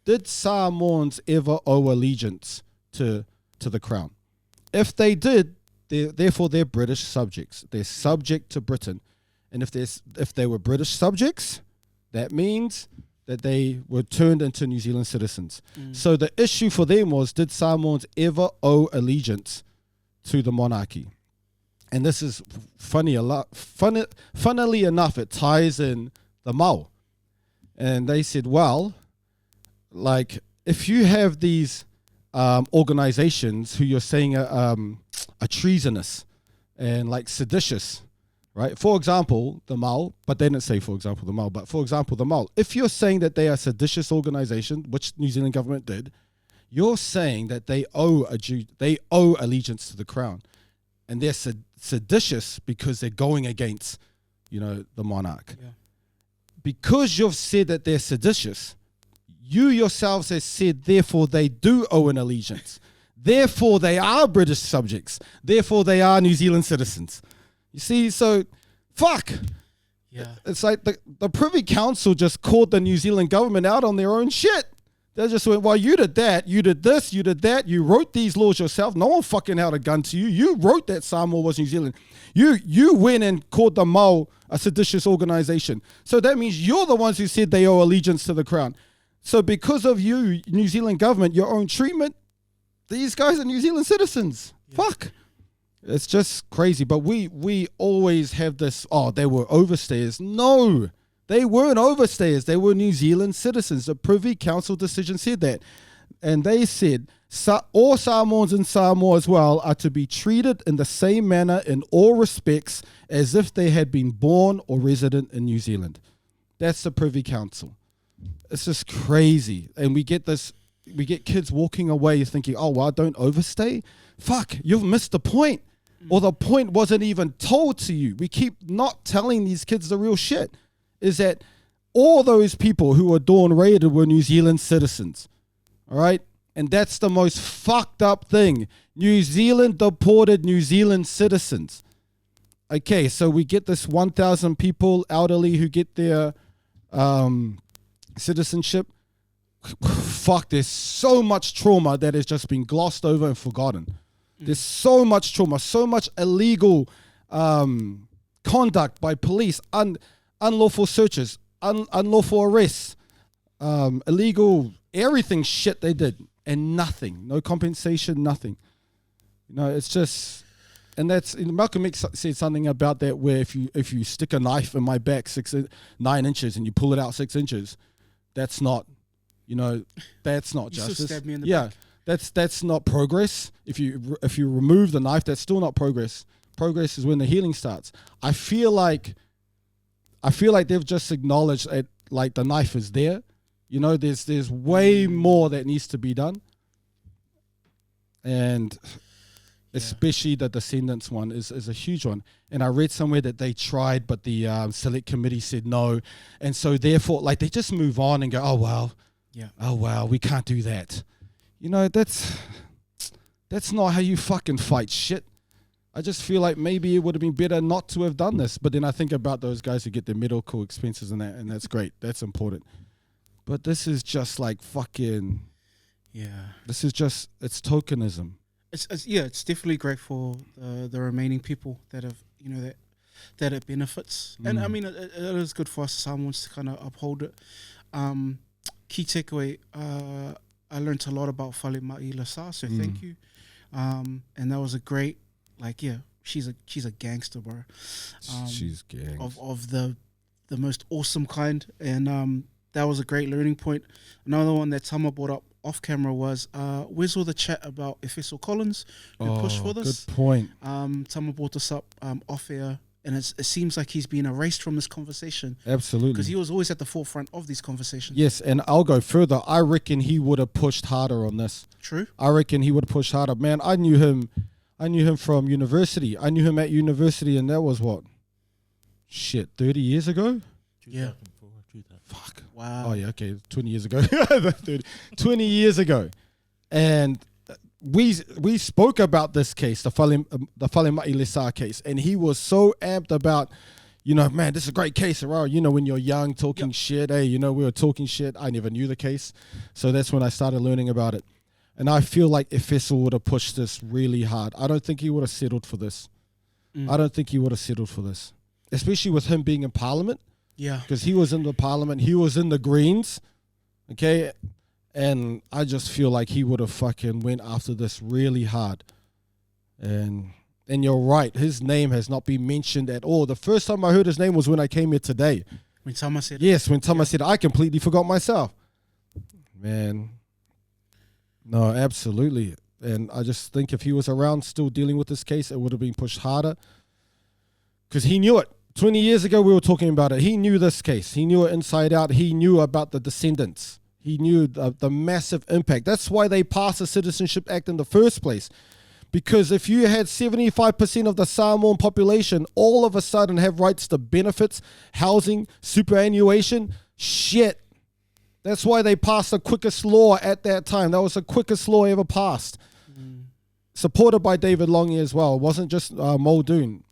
did Samoans ever owe allegiance to the Crown? If they did, therefore they're British subjects. They're subject to Britain. And if they were British subjects, that means that they were turned into New Zealand citizens. So the issue for them was, did Samoans ever owe allegiance to the monarchy? And this is funnily enough, it ties in the Mau. And they said, well, like, if you have these organizations who you're saying are treasonous and like seditious, right? For example, the Mau, but they didn't say, for example, the Mau, but for example, the Mau. If you're saying that they are a seditious organization, which New Zealand government did, you're saying that they owe allegiance to the Crown. And they're seditious because they're going against, the monarch. Yeah. Because you've said that they're seditious, you yourselves have said, therefore they do owe an allegiance. Therefore they are British subjects. Therefore they are New Zealand citizens. You see, so fuck. Yeah. It's like the Privy Council just called the New Zealand government out on their own shit. They just went, well, you did that, you did this, you did that, you wrote these laws yourself. No one fucking held a gun to you. You wrote that Samoa was New Zealand. You went and called the Mau a seditious organization. So that means you're the ones who said they owe allegiance to the Crown. So because of you, New Zealand government, your own treatment, these guys are New Zealand citizens. Yeah. Fuck. It's just crazy. But we always have this, they were overstayers. No, they weren't overstayers. They were New Zealand citizens. The Privy Council decision said that. And they said, all Samoans in Samoa as well are to be treated in the same manner in all respects as if they had been born or resident in New Zealand. That's the Privy Council. It's just crazy. And we get kids walking away thinking, oh, well, don't overstay. Fuck, you've missed the point. Or the point wasn't even told to you. We keep not telling these kids the real shit. Is that all those people who were Dawn raided were New Zealand citizens. All right? And that's the most fucked up thing. New Zealand deported New Zealand citizens. Okay, so we get this 1,000 people, elderly, who get their citizenship. Fuck, there's so much trauma that has just been glossed over and forgotten. There's so much trauma, so much illegal conduct by police, unlawful searches, unlawful arrests, illegal everything shit they did, and nothing, no compensation, nothing. It's just, and that's, Malcolm X said something about that where if you stick a knife in my back 9 inches and you pull it out 6 inches, that's not, that's not justice. Still stab me in the back. That's not progress. If you remove the knife, that's still not progress. Progress is when the healing starts. I feel like they've just acknowledged that, like, the knife is there. There's way more that needs to be done. And especially the descendants one is a huge one. And I read somewhere that they tried, but the select committee said no. And so therefore, like, they just move on and go, oh, well, we can't do that. You know, that's not how you fucking fight shit. I just feel like maybe it would have been better not to have done this. But then I think about those guys who get their medical expenses and that, and that's great. That's important. But this is just like fucking... Yeah. This is just, it's tokenism. It's definitely great for the remaining people that have, you know, that it benefits. And I mean, it is good for us Samoans to kind of uphold it. Key takeaway, I learned a lot about Fale Ma'i Lasa, so thank you. And that was a great, like, she's a gangster, bro. She's gang. Of the most awesome kind. And that was a great learning point. Another one that Tama brought up off camera was where's all the chat about Efeso Collins who pushed for this? Good point. Tama brought this up off air, and it seems like he's been erased from this conversation. Absolutely. Because he was always at the forefront of these conversations. Yes, and I'll go further. I reckon he would have pushed harder on this. True. I reckon he would have pushed harder. Man, I knew him from university. I knew him at university, and that was what? 30 years ago? Yeah. Fuck. Wow. Oh, yeah, okay, 20 years ago. 20 years ago. And we spoke about this case, the Fale Ma'i Lesa case, and he was so amped about, you know, man, this is a great case. You know, when you're young, talking shit. Hey, you know, we were talking shit. I never knew the case. So that's when I started learning about it. And I feel like Efeso would have pushed this really hard. I don't think he would have settled for this. I don't think he would have settled for this. Especially with him being in Parliament. Yeah. Because he was in the Parliament. He was in the Greens. Okay. And I just feel like he would have fucking went after this really hard. And you're right. His name has not been mentioned at all. The first time I heard his name was when I came here today. When Tama said Yes, when Tama said it, I completely forgot myself. Man. No, absolutely. And I just think if he was around still dealing with this case, it would have been pushed harder. Because he knew it. 20 years ago, we were talking about it. He knew this case. He knew it inside out. He knew about the descendants. He knew the massive impact. That's why they passed the Citizenship Act in the first place. Because if you had 75% of the Samoan population all of a sudden have rights to benefits, housing, superannuation, shit. That's why they passed the quickest law at that time. That was the quickest law ever passed. Supported by David Longi as well. It wasn't just Muldoon.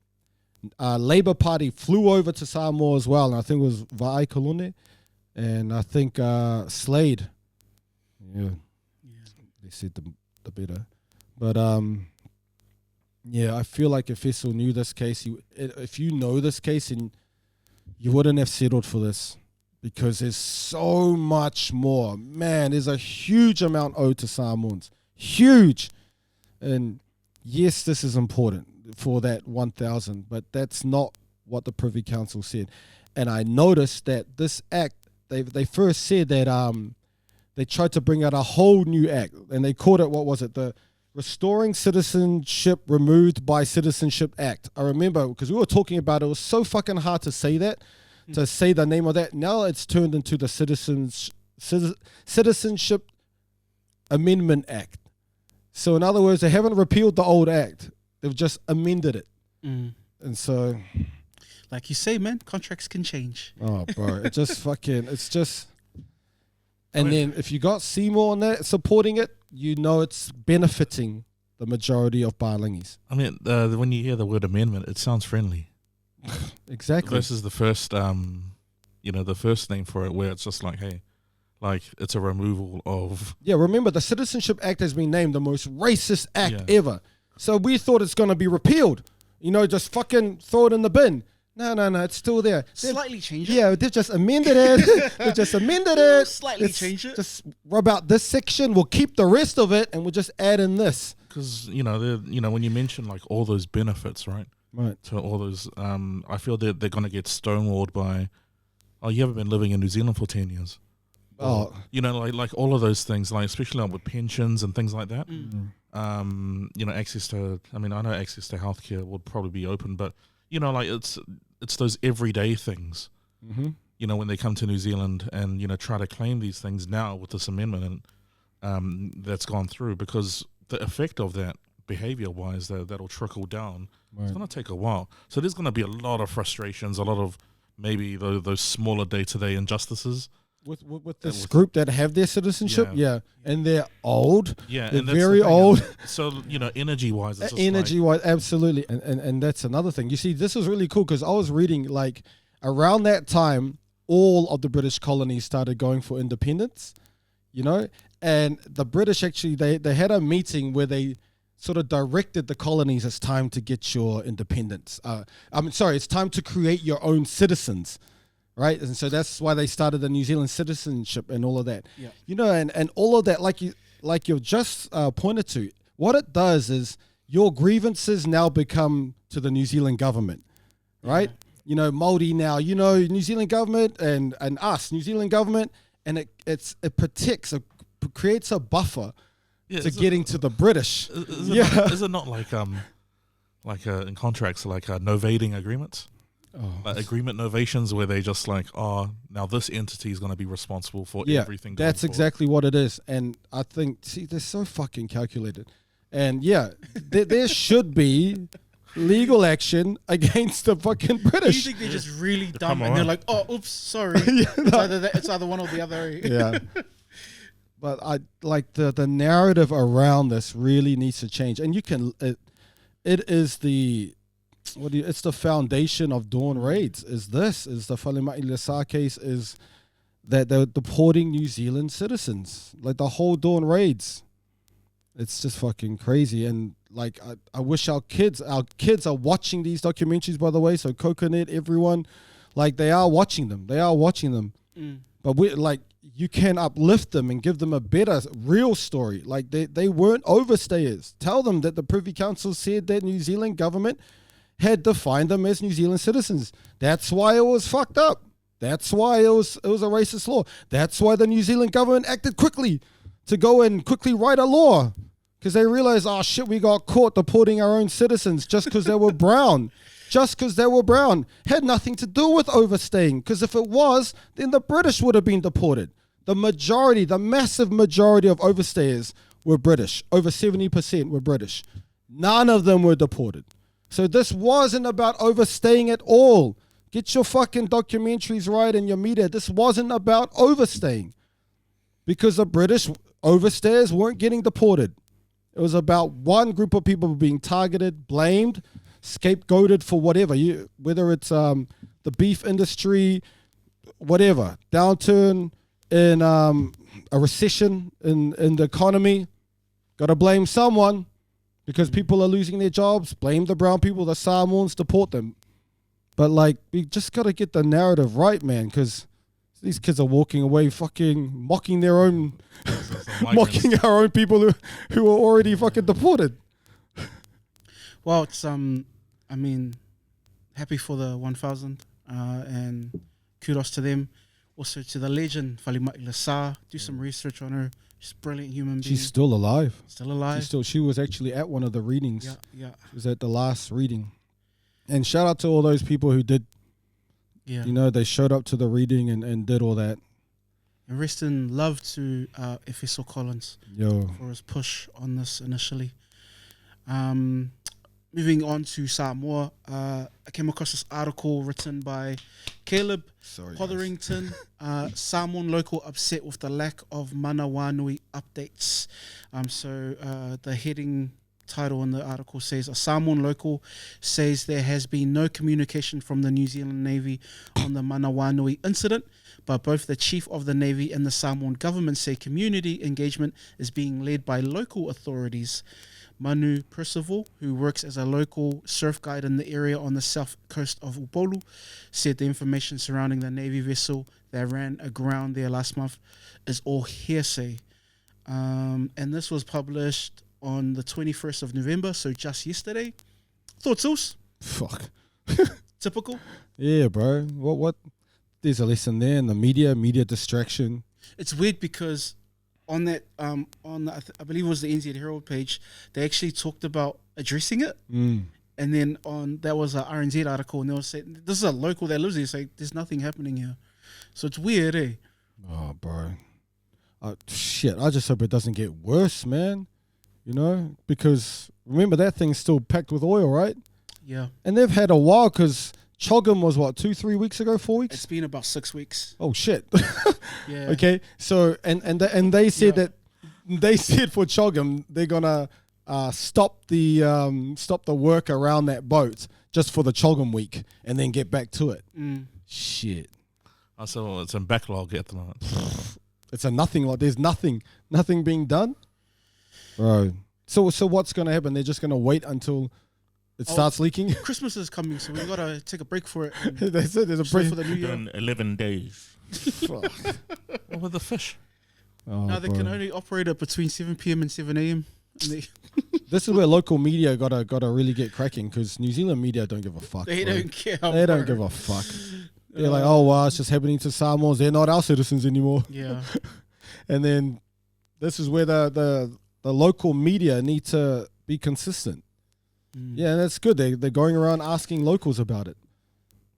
Labour Party flew over to Samoa as well, and I think it was Vai Kolone, and I think Slade. Yeah. They said the better. But I feel like if Efeso knew this case, if you know this case, and you wouldn't have settled for this, because there's so much more. Man, there's a huge amount owed to Samoans. Huge. And yes, this is important for that 1,000, but that's not what the Privy Council said. And I noticed that this act, they first said that they tried to bring out a whole new act, and they called it, what was it, the Restoring Citizenship Removed by Citizenship Act. I remember, because we were talking about it was so fucking hard to say that, to say the name of that. Now it's turned into the Citizenship Amendment Act. So in other words, they haven't repealed the old act. They've just amended it. And so... like you say, man, contracts can change. Oh, bro. It just fucking... It's just... And then if you got Seymour on that supporting it, you know it's benefiting the majority of Pailangis. I mean, when you hear the word amendment, it sounds friendly. Exactly. This is the first, the first name for it, where it's just like, hey, like it's a removal of... Yeah, remember, the Citizenship Act has been named the most racist act ever. So we thought it's going to be repealed. You know, just fucking throw it in the bin. No, it's still there. Slightly change it. Yeah, they just amended it. Slightly change it. Just rub out this section. We'll keep the rest of it, and we'll just add in this. Because, when you mention like all those benefits, right? Right. To all those, I feel that they're going to get stonewalled by, you haven't been living in New Zealand for 10 years. Oh. Like all of those things, like especially with pensions and things like that. Access to, I know access to healthcare would probably be open, but, it's those everyday things, when they come to New Zealand and, try to claim these things now with this amendment and that's gone through, because the effect of that behavior-wise that'll trickle down. Right. It's going to take a while. So there's going to be a lot of frustrations, a lot of maybe those smaller day-to-day injustices. With this group that have their citizenship, and they're old, they're and very old. So energy-wise, it's just energy-wise, absolutely, and that's another thing. You see, this is really cool because I was reading like around that time, all of the British colonies started going for independence, and the British actually they had a meeting where they sort of directed the colonies, it's time to get your independence. It's time to create your own citizens. Right, and so that's why they started the New Zealand citizenship and all of that. Yeah. And all of that, like you've just pointed to, what it does is your grievances now become to the New Zealand government, right? Yeah. Māori now, New Zealand government and us, New Zealand government, and it protects, it creates a buffer to getting to the British. Is it not like in contracts like novating agreements? Agreement novations where they just now this entity is going to be responsible for everything. That's exactly what it is. And I think, they're so fucking calculated. And there should be legal action against the fucking British. Do you think they're just really dumb and they're like, oh, oops, sorry. It's either one or the other. Yeah. But I like the narrative around this really needs to change. And it is it's the foundation of Dawn Raids. Is the Whalemai Lesa case, is that they're deporting New Zealand citizens. Like the whole Dawn Raids. It's just fucking crazy. And like I wish our kids are watching these documentaries, by the way. So Coconut, everyone, like they are watching them. Mm. But you can uplift them and give them a better real story. Like they weren't overstayers. Tell them that the Privy Council said that New Zealand government had defined them as New Zealand citizens. That's why it was fucked up. That's why it was a racist law. That's why the New Zealand government acted quickly to go and quickly write a law, because they realized, oh shit, we got caught deporting our own citizens just because they were brown. Just because they were brown. Had nothing to do with overstaying, because if it was, then the British would have been deported. The massive majority of overstayers were British. Over 70% were British. None of them were deported. So this wasn't about overstaying at all. Get your fucking documentaries right and your media. This wasn't about overstaying, because the British overstayers weren't getting deported. It was about one group of people being targeted, blamed, scapegoated for whatever. Whether it's the beef industry, whatever, downturn in a recession in the economy, got to blame someone. Because people are losing their jobs, blame the brown people, the Samoans, deport them. But we just got to get the narrative right, man, because these kids are walking away fucking mocking their own, mocking our own people who are already fucking deported. Well, it's, happy for the 1,000 and kudos to them. Also to the legend, Whalemai Lesa. Do some research on her. She's a brilliant human being. She's still alive. She was actually at one of the readings. Yeah. She was at the last reading. And shout out to all those people who did. Yeah. They showed up to the reading and did all that. And rest in love to Efeso Collins for his push on this initially. Moving on to Samoa, I came across this article written by Caleb Potherington. Samoan local upset with the lack of mana wānui updates. The heading title in the article says, a Samoan local says there has been no communication from the New Zealand Navy on the mana wānui incident, but both the chief of the Navy and the Samoan government say community engagement is being led by local authorities. Manu Percival, who works as a local surf guide in the area on the south coast of Upolu, said the information surrounding the Navy vessel that ran aground there last month is all hearsay. And this was published on the 21st of November, so just yesterday. Thoughts, Ous? Fuck. Typical? Yeah, bro. What? There's a lesson there in the media distraction. It's weird because on that, I believe it was the NZ Herald page, they actually talked about addressing it. And then that was an RNZ article, and they were saying, this is a local that lives there, so there's nothing happening here. So it's weird, eh? Oh, bro. Shit, I just hope it doesn't get worse, man. Because remember that thing's still packed with oil, right? Yeah. And they've had a while because Chogam was what, 2-3 weeks ago, 4 weeks? It's been about 6 weeks. Oh shit. Yeah. Okay. So and they said that they said for Chogam they're gonna stop the work around that boat just for the Chogam week and then get back to it. Shit. So it's in backlog at the moment. It's a nothing. Like there's nothing being done, bro. So what's gonna happen? They're just gonna wait until it starts leaking. Christmas is coming, so we gotta take a break for it. That's it. There's a Just wait break for the new year. In 11 days. What with the fish? Oh, Now they bro. can only operate it between 7 p.m. and 7 a.m. This is where local media gotta really get cracking because New Zealand media don't give a fuck. They bro. don't care. They don't give a fuck. They're like, oh wow, it's just happening to Samoans. They're not our citizens anymore. Yeah. And then this is where the local media need to be consistent. Yeah, and that's good. They're going around asking locals about it.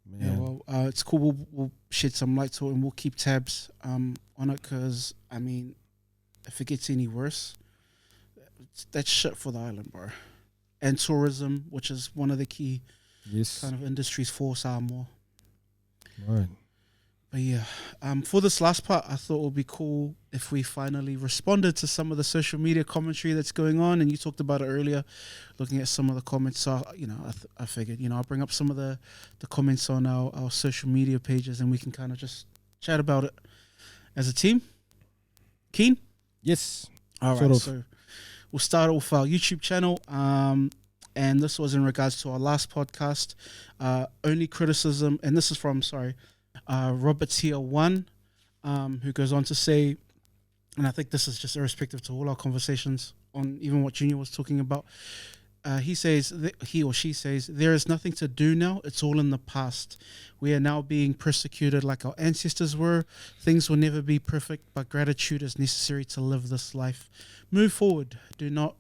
Yeah, well, it's cool. We'll shed some light to it and we'll keep tabs on it because, I mean, if it gets any worse, that's shit for the island, bro. And tourism, which is one of the key kind of industries for Samoa. Right. But yeah, for this last part, I thought it would be cool if we finally responded to some of the social media commentary that's going on. And you talked about it earlier, looking at some of the comments. So, I figured, I'll bring up some of the comments on our social media pages and we can kind of just chat about it as a team. Keen? Yes. All right. Sort of. So we'll start off our YouTube channel. And this was in regards to our last podcast. Only criticism, and this is from, Robert Tier 1, who goes on to say, and I think this is just irrespective to all our conversations on even what Junior was talking about. He or she says, there is nothing to do now. It's all in the past. We are now being persecuted like our ancestors were. Things will never be perfect, but gratitude is necessary to live this life. Move forward. Do not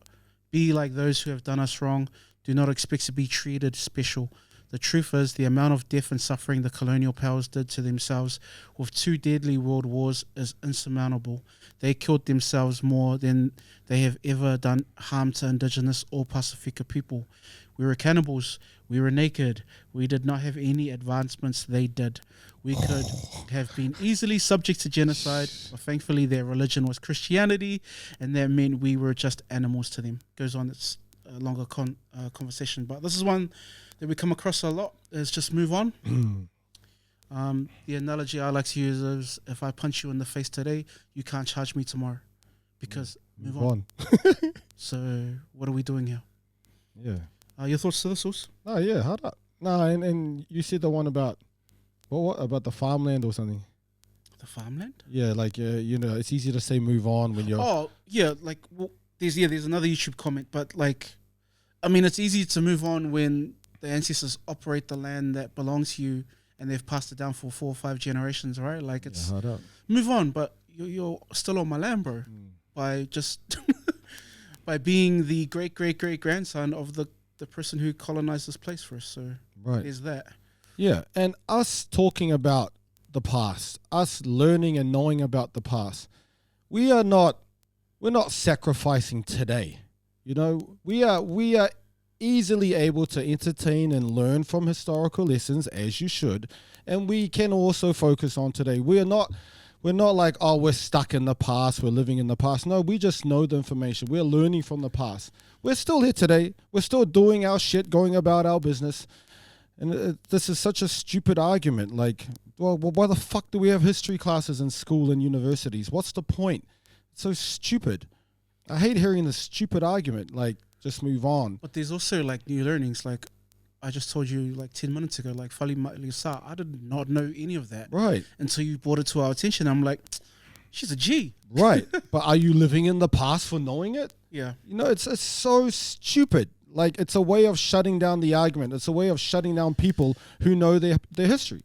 be like those who have done us wrong. Do not expect to be treated special. The truth is, the amount of death and suffering the colonial powers did to themselves with 2 deadly world wars is insurmountable. They killed themselves more than they have ever done harm to Indigenous or Pasifika people. We were cannibals. We were naked. We did not have any advancements they did. We could have been easily subject to genocide, but thankfully their religion was Christianity, and that meant we were just animals to them. Goes on, it's a longer conversation, but this is one that we come across a lot, is just move on. The analogy I like to use is, if I punch you in the face today, you can't charge me tomorrow because move on. So what are we doing here? Yeah. Your thoughts to this, Urs? Oh yeah, hold up. No, and you said the one about what about the farmland or something? The farmland? Yeah, like it's easy to say move on when you're. Oh yeah, like there's another YouTube comment, but like, I mean, it's easy to move on when the ancestors operate the land that belongs to you and they've passed it down for 4 or 5 generations, right? Like it's move on, but you're still on my land, bro. By just by being the great grandson of the person who colonized this place for us. So there's that. Yeah, and us talking about the past, us learning and knowing about the past, we're not sacrificing today. We are easily able to entertain and learn from historical lessons, as you should, and we can also focus on today. We're not like, oh, we're stuck in the past, we're living in the past. No, we just know the information. We're learning from the past. We're still here today. We're still doing our shit, going about our business. And this is such a stupid argument. Like, well, why the fuck do we have history classes in school and universities? What's the point? It's so stupid. I hate hearing this stupid argument. Like, just move on. But there's also like new learnings. Like I just told you like 10 minutes ago, like Fali Malisa, I did not know any of that. Right. Until you brought it to our attention. I'm like, she's a G. Right. But are you living in the past for knowing it? Yeah. It's so stupid. Like, it's a way of shutting down the argument. It's a way of shutting down people who know their history.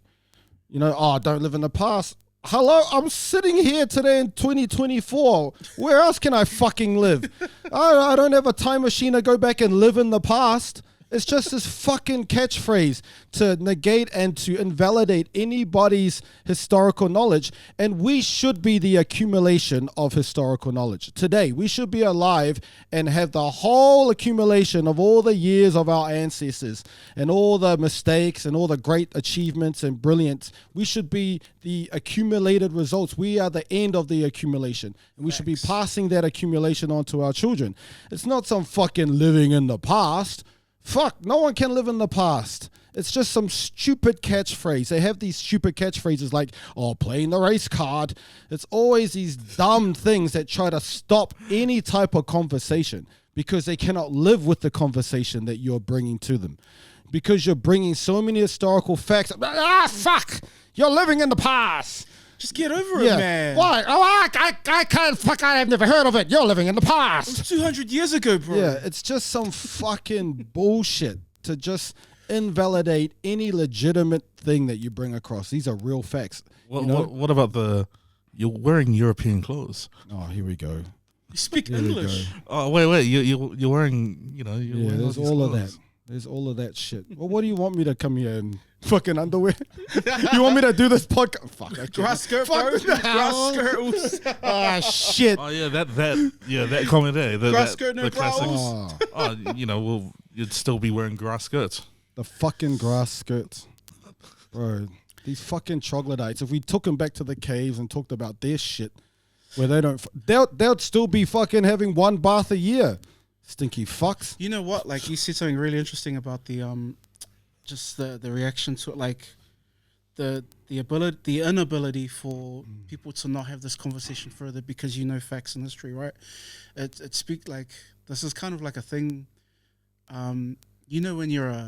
Don't live in the past. Hello, I'm sitting here today in 2024. Where else can I fucking live? I don't have a time machine to go back and live in the past. It's just this fucking catchphrase to negate and to invalidate anybody's historical knowledge. And we should be the accumulation of historical knowledge. Today, we should be alive and have the whole accumulation of all the years of our ancestors and all the mistakes and all the great achievements and brilliance. We should be the accumulated results. We are the end of the accumulation. And we should be passing that accumulation on to our children. It's not some fucking living in the past. Fuck, no one can live in the past. It's just some stupid catchphrase. They have these stupid catchphrases like, oh, playing the race card. It's always these dumb things that try to stop any type of conversation because they cannot live with the conversation that you're bringing to them. Because you're bringing so many historical facts. Ah, fuck, you're living in the past. Just get over it, man. Why? Oh, I can't. Fuck, I have never heard of it. You're living in the past. It was 200 years ago, bro. Yeah, it's just some fucking bullshit to just invalidate any legitimate thing that you bring across. These are real facts. What about you're wearing European clothes? Oh, here we go. You speak English. Oh, wait. You're wearing, wearing there's all of that. There's all of that shit. Well, what do you want me to come here in fucking underwear? You want me to do this podcast? Fuck. Grass skirt, bro. Grass skirt. Ah, shit. Oh, yeah, that comment there. Grass skirt, no the classics. bras. You'd still be wearing grass skirts. The fucking grass skirts. Bro, these fucking troglodytes, if we took them back to the caves and talked about their shit, where they'd still be fucking having one bath a year. Stinky fucks. You know what? Like, you said something really interesting about the just the reaction to it, like the inability for people to not have this conversation further because facts and history, right? It speak like this is kind of like a thing. When you're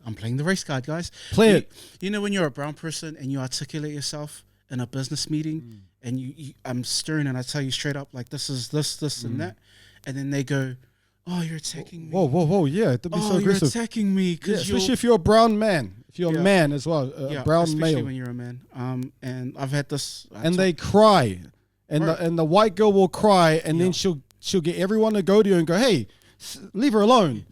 I'm playing the race card, guys. Play it. When you're a brown person and you articulate yourself in a business meeting and I'm stern and I tell you straight up like this is this and that. And then they go, oh, you're attacking me. Whoa, yeah. Don't be so aggressive. You're attacking me. Especially if you're a brown man. If you're a man as well, a brown especially male. when you're a man. And I've had this. And they cry. And the white girl will cry and then she'll get everyone to go to you and go, hey, leave her alone.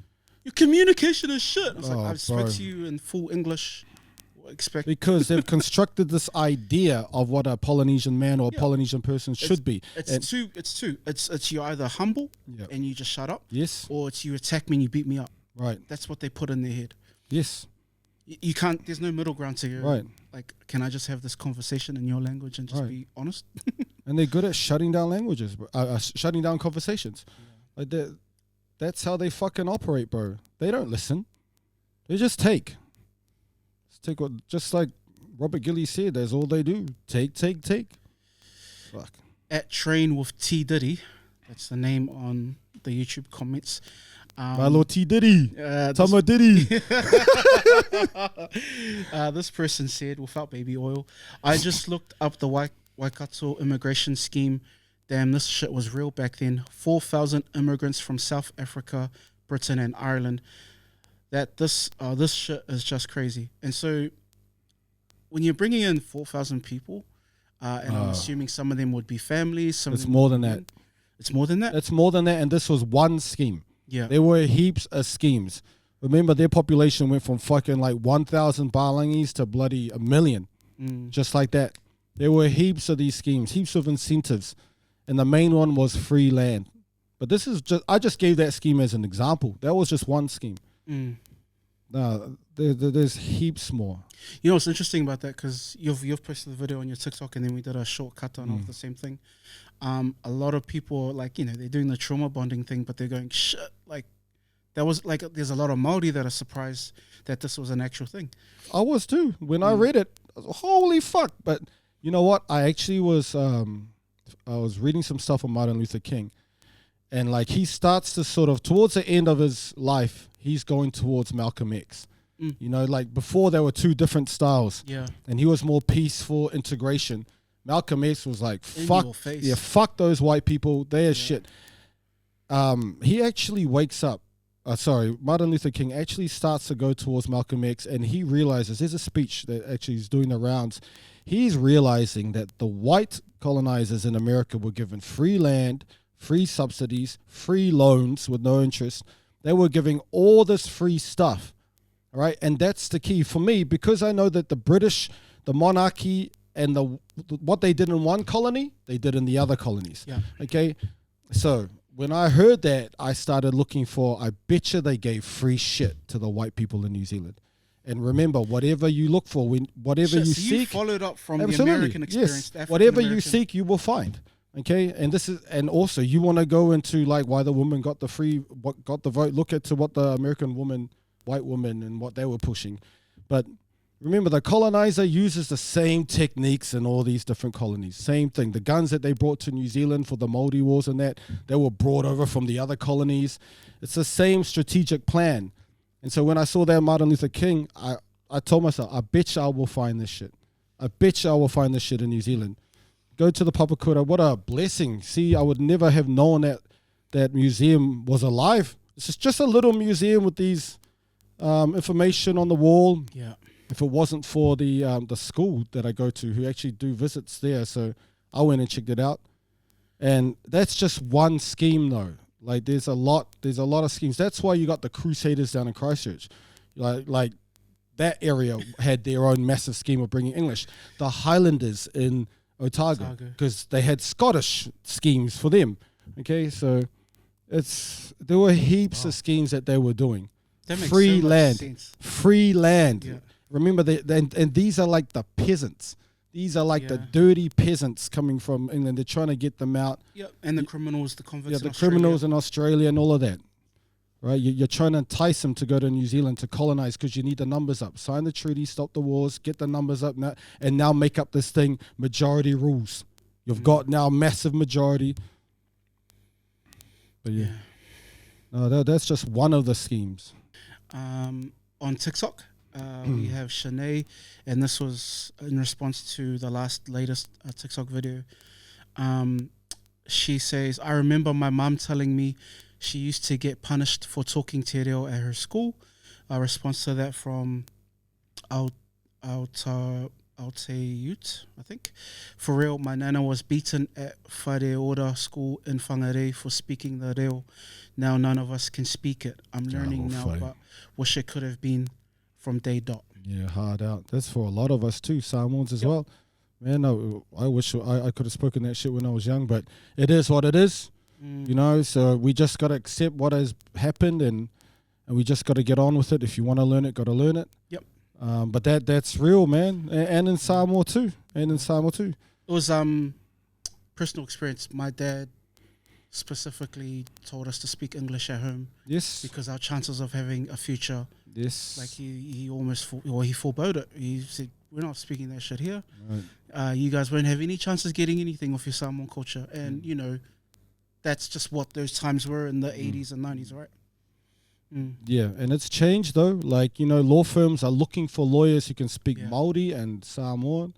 Your communication is shit. I was I've spoke to you in full English. Because they've constructed this idea of what a Polynesian man or a Polynesian person should be. It's two. It's you're either humble and you just shut up. Yes. Or it's you attack me and you beat me up. Right. That's what they put in their head. Yes. You can't. There's no middle ground to you. Right. Like, can I just have this conversation in your language and just be honest? And they're good at shutting down languages, shutting down conversations. Like that's how they fucking operate, bro. They don't listen. They just take. Just like Robert Gillies said, that's all they do. Take. Fuck. At Train with T Diddy, that's the name on the YouTube comments. My little T Diddy, Tama Diddy. This person said, without baby oil, I just looked up the Waikato immigration scheme. Damn, this shit was real back then. 4,000 immigrants from South Africa, Britain, and Ireland. This shit is just crazy. And so when you're bringing in 4,000 people, and I'm assuming some of them would be families. It's more than that. It's more than that? It's more than that, and this was one scheme. Yeah. There were heaps of schemes. Remember, their population went from fucking like 1,000 Balangis to bloody 1 million. Just like that. There were heaps of these schemes, heaps of incentives. And the main one was free land. But this is I just gave that scheme as an example. That was just one scheme. No, there's heaps more. You know what's interesting about that, because you've posted the video on your TikTok and then we did a short cut on of the same thing. A lot of people are like, they're doing the trauma bonding thing, but they're going, shit, like, that was like, there's a lot of Māori that are surprised that this was an actual thing. I was too. When I read it, I was, holy fuck. But you know what? I actually was, I was reading some stuff on Martin Luther King. And like he starts to sort of, towards the end of his life, he's going towards Malcolm X. Like before there were two different styles. Yeah. And he was more peaceful integration. Malcolm X was like, fuck those white people. They're shit. He actually wakes up. Martin Luther King actually starts to go towards Malcolm X, and he realizes, there's a speech that actually is doing the rounds. He's realizing that the white colonizers in America were given free land, free subsidies, free loans with no interest, They were giving all this free stuff, all right? And that's the key for me, because I know that the British, the monarchy, and what they did in one colony, they did in the other colonies. Yeah. Okay? So when I heard that, I started looking for, I bet you they gave free shit to the white people in New Zealand. And remember, whatever you look for, whatever you so you seek, followed up from absolutely, the American experience. yes, the African whatever you American. seek, you will find. Okay, and also you want to go into like why the woman got the vote. Look at to what the American woman, white woman, and what they were pushing. But remember, the colonizer uses the same techniques in all these different colonies. Same thing. The guns that they brought to New Zealand for the Māori Wars and that, they were brought over from the other colonies. It's the same strategic plan. And so when I saw that Martin Luther King, I told myself, I bet you I will find this shit. I bet you I will find this shit in New Zealand. Go to the Papakura. What a blessing. See, I would never have known that museum was alive. It's just a little museum with these information on the wall. Yeah. If it wasn't for the school that I go to, who actually do visits there, so I went and checked it out. And that's just one scheme, though. Like there's a lot of schemes. That's why you got the Crusaders down in Christchurch. Like that area had their own massive scheme of bringing English. The Highlanders in Otago, because they had Scottish schemes for them. Okay, so there were heaps of schemes that they were doing. That makes Free so much land, sense. free land. Yeah. Remember, and these are like the peasants. These are like the dirty peasants coming from England. They're trying to get them out. Yeah, and the criminals, the convicts. Yeah, the criminals in Australia and all of that. Right, you're trying to entice them to go to New Zealand to colonize because you need the numbers up. Sign the treaty, stop the wars, get the numbers up now, and now make up this thing, majority rules. You've got now a massive majority. But yeah. No, that's just one of the schemes. On TikTok, we have Shanae, and this was in response to the latest TikTok video. She says, I remember my mum telling me she used to get punished for talking te reo at her school. A response to that from Aotearoa, I think. For real, my nana was beaten at Whareora school in Whangarei for speaking the reo. Now none of us can speak it. I'm learning now, but wish it could have been from day dot. Yeah, hard out. That's for a lot of us too, Samoans as well. Man, I wish I could have spoken that shit when I was young, but it is what it is. You know, so we just got to accept what has happened and we just got to get on with it. If you want to learn it, got to learn it. Yep. But that's real, man. And in Samoa too. It was personal experience. My dad specifically told us to speak English at home. Yes. Because our chances of having a future, yes, like he almost he foreboded it. He said, we're not speaking that shit here. Right. You guys won't have any chances getting anything off your Samoan culture. And, you know, that's just what those times were in the 80s and 90s, right? Yeah, and it's changed though. Like, you know, law firms are looking for lawyers who can speak Māori and Samoan.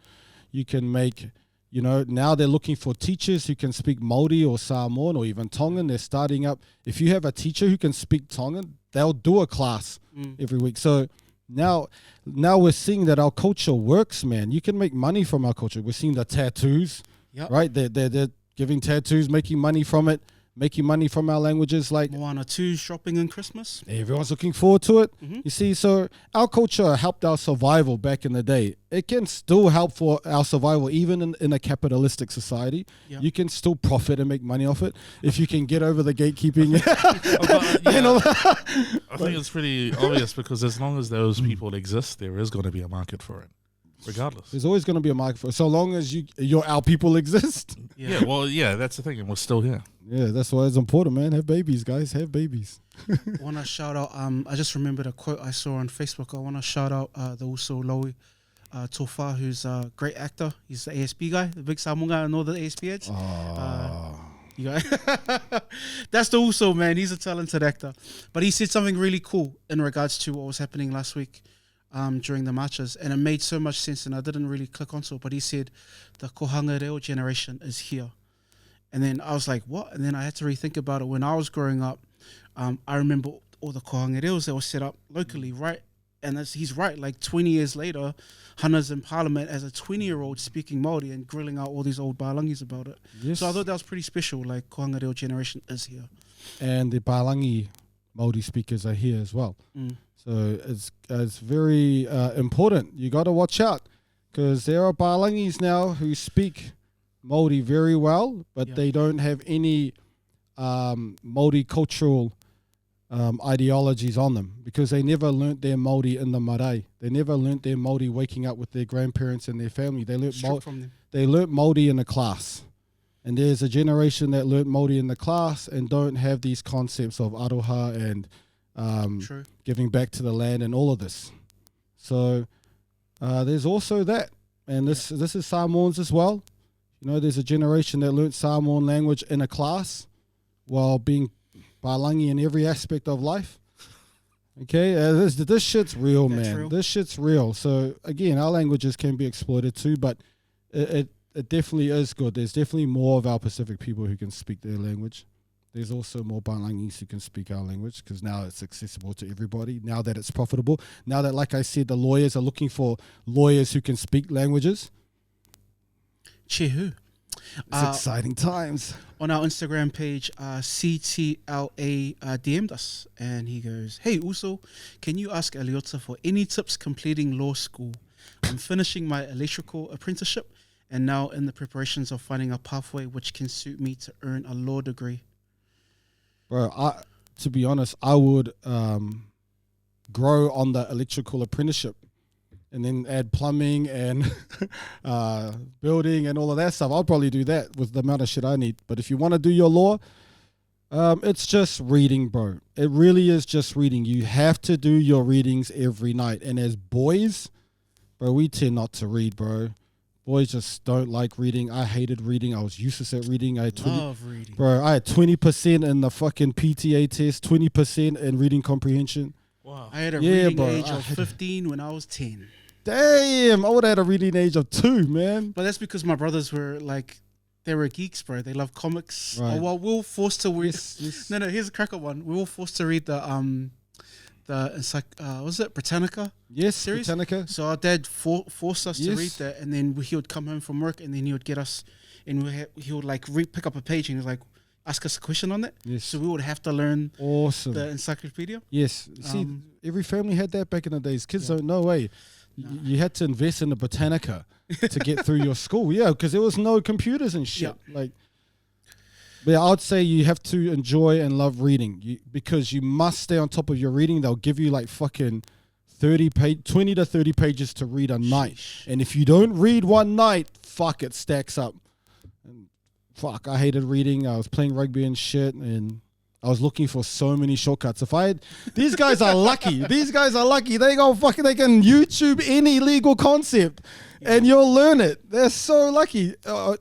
You can make, you know, now they're looking for teachers who can speak Māori or Samoan or even Tongan. They're starting up. If you have a teacher who can speak Tongan, they'll do a class every week. So now we're seeing that our culture works, man. You can make money from our culture. We're seeing the tattoos, right? They're giving tattoos, making money from it, making money from our languages. Like Moana 2 shopping in Christmas. Everyone's looking forward to it. You see, so our culture helped our survival back in the day. It can still help for our survival, even in a capitalistic society. You can still profit and make money off it if you can get over the gatekeeping. I think it's pretty obvious because as long as those people exist, there is going to be a market for it. Regardless, there's always going to be a market for it, so long as our people exist. That's the thing, and we're still here. Yeah, that's why it's important, man. Have babies, guys. Have babies. I want to shout out. I just remembered a quote I saw on Facebook. I want to shout out the Uso Lowy Tofa, who's a great actor. He's the ASB guy, the big Samoan guy, and all the ASB heads. You guys, that's the Uso, man. He's a talented actor, but he said something really cool in regards to what was happening last week. During the marches, and it made so much sense, and I didn't really click onto it, but he said the kohanga reo generation is here. And then I was like, what? And then I had to rethink about it. When I was growing up, I remember all the kohanga reos that were set up locally, right? And he's right, like 20 years later, Hana's in Parliament as a 20-year-old speaking Māori and grilling out all these old Palangi's about it. Yes. So I thought that was pretty special, like kohanga reo generation is here. And the Palangi Māori speakers are here as well. Mm. So it's very important. You got to watch out because there are Palangis now who speak Māori very well, but they don't have any Māori cultural ideologies on them because they never learnt their Māori in the marae. They never learnt their Māori waking up with their grandparents and their family. They learnt Māori in a class. And there's a generation that learnt Māori in the class and don't have these concepts of aroha and giving back to the land and all of this. So there's also that. And this is Samoans as well. You know, there's a generation that learnt Samoan language in a class while being Palangi in every aspect of life. Okay, this shit's real, man. Real. This shit's real. So again, our languages can be exploited too, but it definitely is good. There's definitely more of our Pacific people who can speak their language. There's also more Palangis who can speak our language because now it's accessible to everybody. Now that it's profitable. Now that, like I said, the lawyers are looking for lawyers who can speak languages. Chehu. It's exciting times. On our Instagram page, CTLA DM'd us and he goes, "Hey Uso, can you ask Eliota for any tips completing law school? I'm finishing my electrical apprenticeship and now in the preparations of finding a pathway which can suit me to earn a law degree." Bro, to be honest, I would grow on the electrical apprenticeship and then add plumbing and building and all of that stuff. I'll probably do that with the amount of shit I need. But if you want to do your law, it's just reading, bro. It really is just reading. You have to do your readings every night. And as boys, bro, we tend not to read, bro. Boys just don't like reading. I hated reading. I was useless at reading. I had Love reading. Bro, I had 20% in the fucking PTA test, 20% in reading comprehension. Wow. I had a reading bro, age of 15 when I was 10. Damn, I would have had a reading age of 2, man. But that's because my brothers were like, they were geeks, bro. They love comics. Right. Oh, well, we were forced to read. Yes. No, here's a cracker one. We were forced to read it's like was it Britannica? Yes, series? Britannica. So our dad forced us to Yes. read that, and then he would come home from work, and then he would get us, and he would like pick up a page, and he was like, ask us a question on that. Yes. So we would have to learn Awesome. the encyclopedia. Yes. See, every family had that back in the days. Kids don't know, way. You had to invest in the Britannica to get through your school. Yeah, because there was no computers and shit. Like, but I'd say you have to enjoy and love reading because you must stay on top of your reading. They'll give you like fucking 20 to 30 pages to read a night. And if you don't read one night, fuck, it stacks up. And fuck, I hated reading. I was playing rugby and shit, and I was looking for so many shortcuts. These guys are lucky. These guys are lucky. They can YouTube any legal concept and you'll learn it. They're so lucky.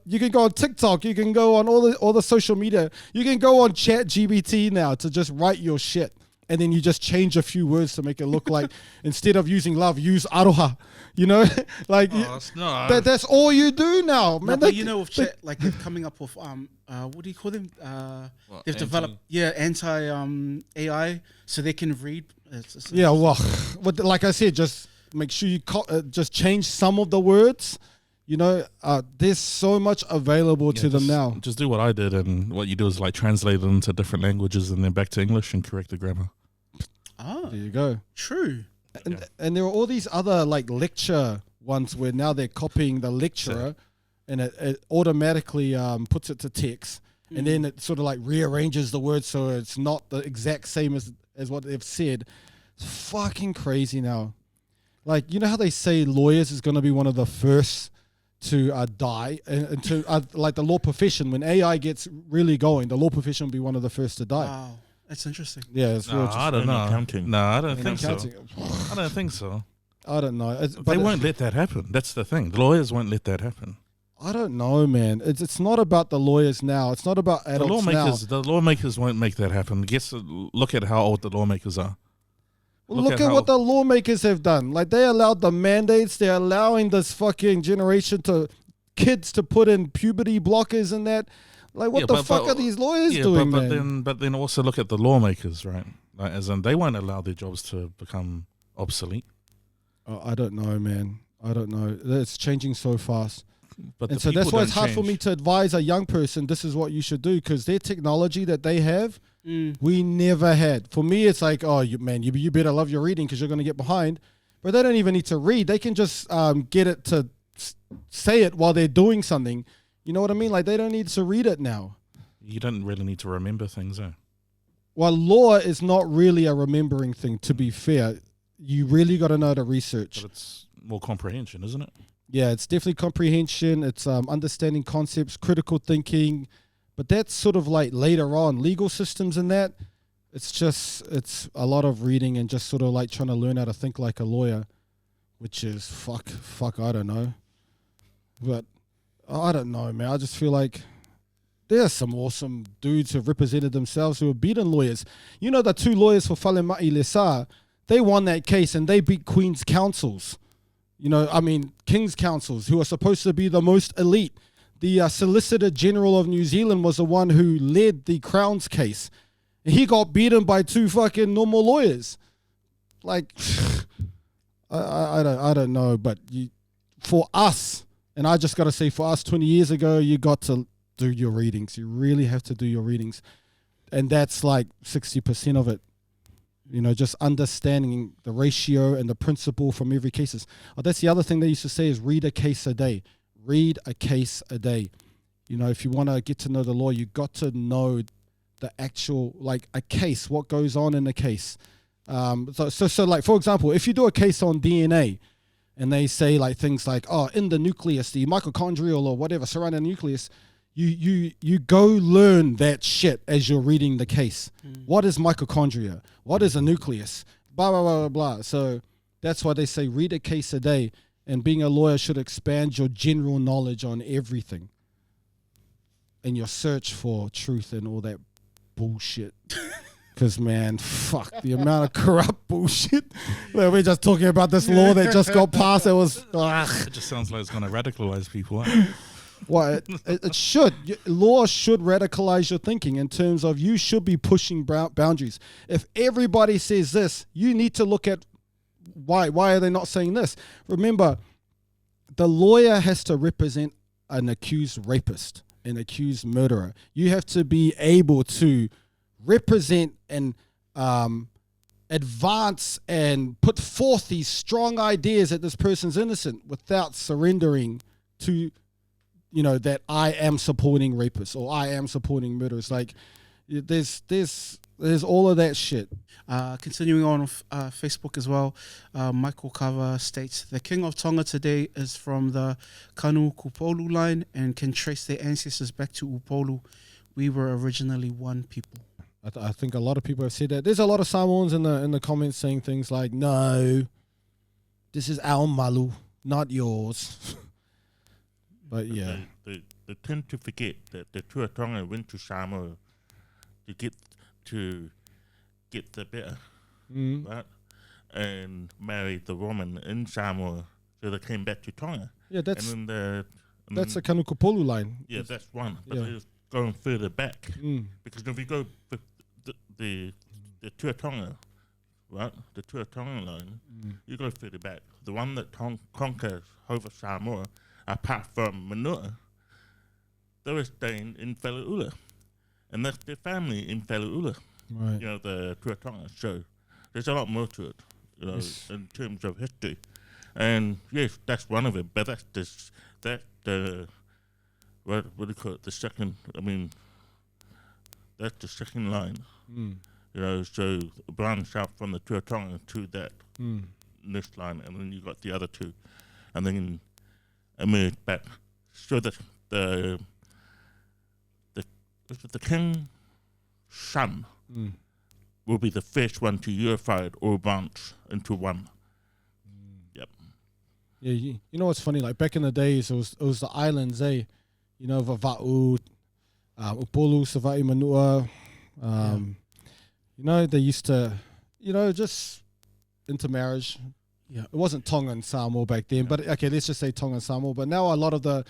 You can go on TikTok. You can go on all the social media. You can go on ChatGPT now to just write your shit. And then you just change a few words to make it look like instead of using love, use aroha. You know, like that's all you do now, man. No, but you know, with chat, like they're coming up with what do you call them? They've developed anti AI, so they can read. But like I said, just make sure you just change some of the words. You know, there's so much available to them now. Just do what I did, and what you do is like translate it into different languages and then back to English and correct the grammar. There you go. True. And there are all these other like lecture ones where now they're copying the lecturer and it automatically puts it to text and then it sort of like rearranges the words so it's not the exact same as what they've said. It's fucking crazy now. Like, you know how they say lawyers is going to be one of the first to die and to like the law profession, when AI gets really going, the law profession will be one of the first to die. Wow. That's interesting. Yeah, it's real. I don't know. Accounting. No, I don't think so. Accounting. I don't think so. I don't know. They won't let that happen. That's the thing. The lawyers won't let that happen. I don't know, man. It's not about the lawyers now. It's not about adults The lawmakers won't make that happen. Look at how old the lawmakers are. Look at what the lawmakers have done. Like, they allowed the mandates. They're allowing this fucking generation kids to put in puberty blockers and that. Like, what the fuck are these lawyers doing, man? But then also look at the lawmakers, right? Like, as in, they won't allow their jobs to become obsolete. Oh, I don't know, man. I don't know. It's changing so fast. But so that's why it's hard for me to advise a young person, this is what you should do, because their technology that they have We never had. For me, it's like, oh, you better love your reading because you're going to get behind. But they don't even need to read. They can just get it to say it while they're doing something. You know what I mean? Like, they don't need to read it now. You don't really need to remember things, eh? Well, law is not really a remembering thing, to be fair. You really got to know the research. But it's more comprehension, isn't it? Yeah, it's definitely comprehension. It's understanding concepts, critical thinking. But that's sort of like later on. Legal systems and that, it's a lot of reading and just sort of like trying to learn how to think like a lawyer, which is fuck, I don't know. But I don't know, man. I just feel like there's some awesome dudes who have represented themselves who have beaten lawyers. You know, the 2 lawyers for Falema'i Lesa, they won that case and they beat Queen's counsels. You know, I mean, King's counsels, who are supposed to be the most elite. The Solicitor General of New Zealand was the one who led the Crown's case. He got beaten by 2 fucking normal lawyers. Like, I don't know, but for us, and I just got to say, for us 20 years ago, you got to do your readings. You really have to do your readings. And that's like 60% of it. You know, just understanding the ratio and the principle from every case. Oh, that's the other thing they used to say is read a case a day. Read a case a day. You know, if you want to get to know the law, you got to know the actual, like a case, what goes on in a case. So like, for example, if you do a case on DNA and they say like things like, oh, in the nucleus, the mitochondrial or whatever surrounding the nucleus, you go learn that shit as you're reading the case. What is mitochondria? What is a nucleus? Blah, blah, blah, blah, blah. So that's why they say read a case a day, and being a lawyer should expand your general knowledge on everything and your search for truth and all that bullshit. Because, man, fuck, the amount of corrupt bullshit. Well, we're just talking about this law that just got passed. It was... It just sounds like it's going to radicalize people. Eh? Well, it should. Law should radicalize your thinking in terms of you should be pushing boundaries. If everybody says this, you need to look at why are they not saying this? Remember, the lawyer has to represent an accused rapist, an accused murderer. You have to be able to represent and advance and put forth these strong ideas that this person's innocent without surrendering to, you know, that I am supporting rapists or I am supporting murderers. Like, there's all of that shit. Continuing on with Facebook as well, Michael Kava states, the King of Tonga today is from the Kanu Kupolu line and can trace their ancestors back to Upolu. We were originally one people. I think a lot of people have said that. There's a lot of Samoans in the comments saying things like, no, this is our malu, not yours. But yeah. They tend to forget that the Tuatonga went to Samoa to get the better, right? And married the woman in Samoa, so they came back to Tonga. Yeah, that's the Kanukupolu line. Yeah, that's one. But Yeah. they're going further back because if you go the Tuatonga, right? The Tuatonga line, you go further back. The one that conquers over Samoa, apart from Manua, they were staying in Whaleula. And that's their family in Whaleula. Right. You know, the Tuatonga. So there's a lot more to it, you know, Yes. in terms of history. And yes, that's one of it. But what do you call it? The second, that's the second line. You know, so branch out from the Tuatonga to that next line, and then you got the other two, and then emerge back. So that the King's son will be the first one to unify it all branch into one. Yep. Yeah, you know what's funny? Like back in the days, it was the islands, eh? You know, Vava'u, Upolu, Sava'i Manua. You know, they used to, you know, just intermarriage. Yeah. It wasn't Tonga and Samoa back then, but okay, let's just say Tonga and Samoa. But now a lot of the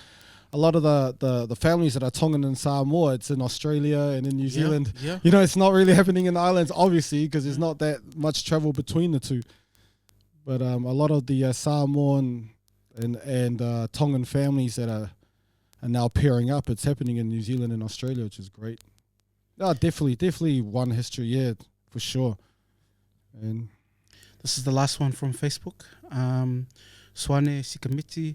families that are Tongan and Samoa, it's in Australia and in New Zealand. Yeah. You know, it's not really happening in the islands, obviously, because there's not that much travel between the two. But a lot of the Samoan and Tongan families that are now pairing up, it's happening in New Zealand and Australia, which is great. No, definitely one history, yeah, for sure. And this is the last one from Facebook. Swane Sikamiti,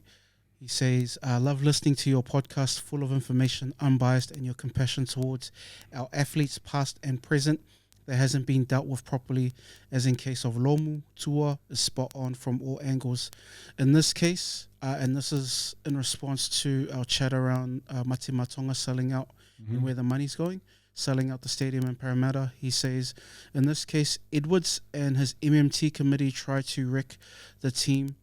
he says, I love listening to your podcast, full of information, unbiased, and your compassion towards our athletes, past and present, that hasn't been dealt with properly, as in case of Lomu. Tua is spot on from all angles. In this case, and this is in response to our chat around Mate Matonga selling out and where the money's going, selling out the stadium in Parramatta, he says, in this case, Edwards and his MMT committee tried to wreck the team,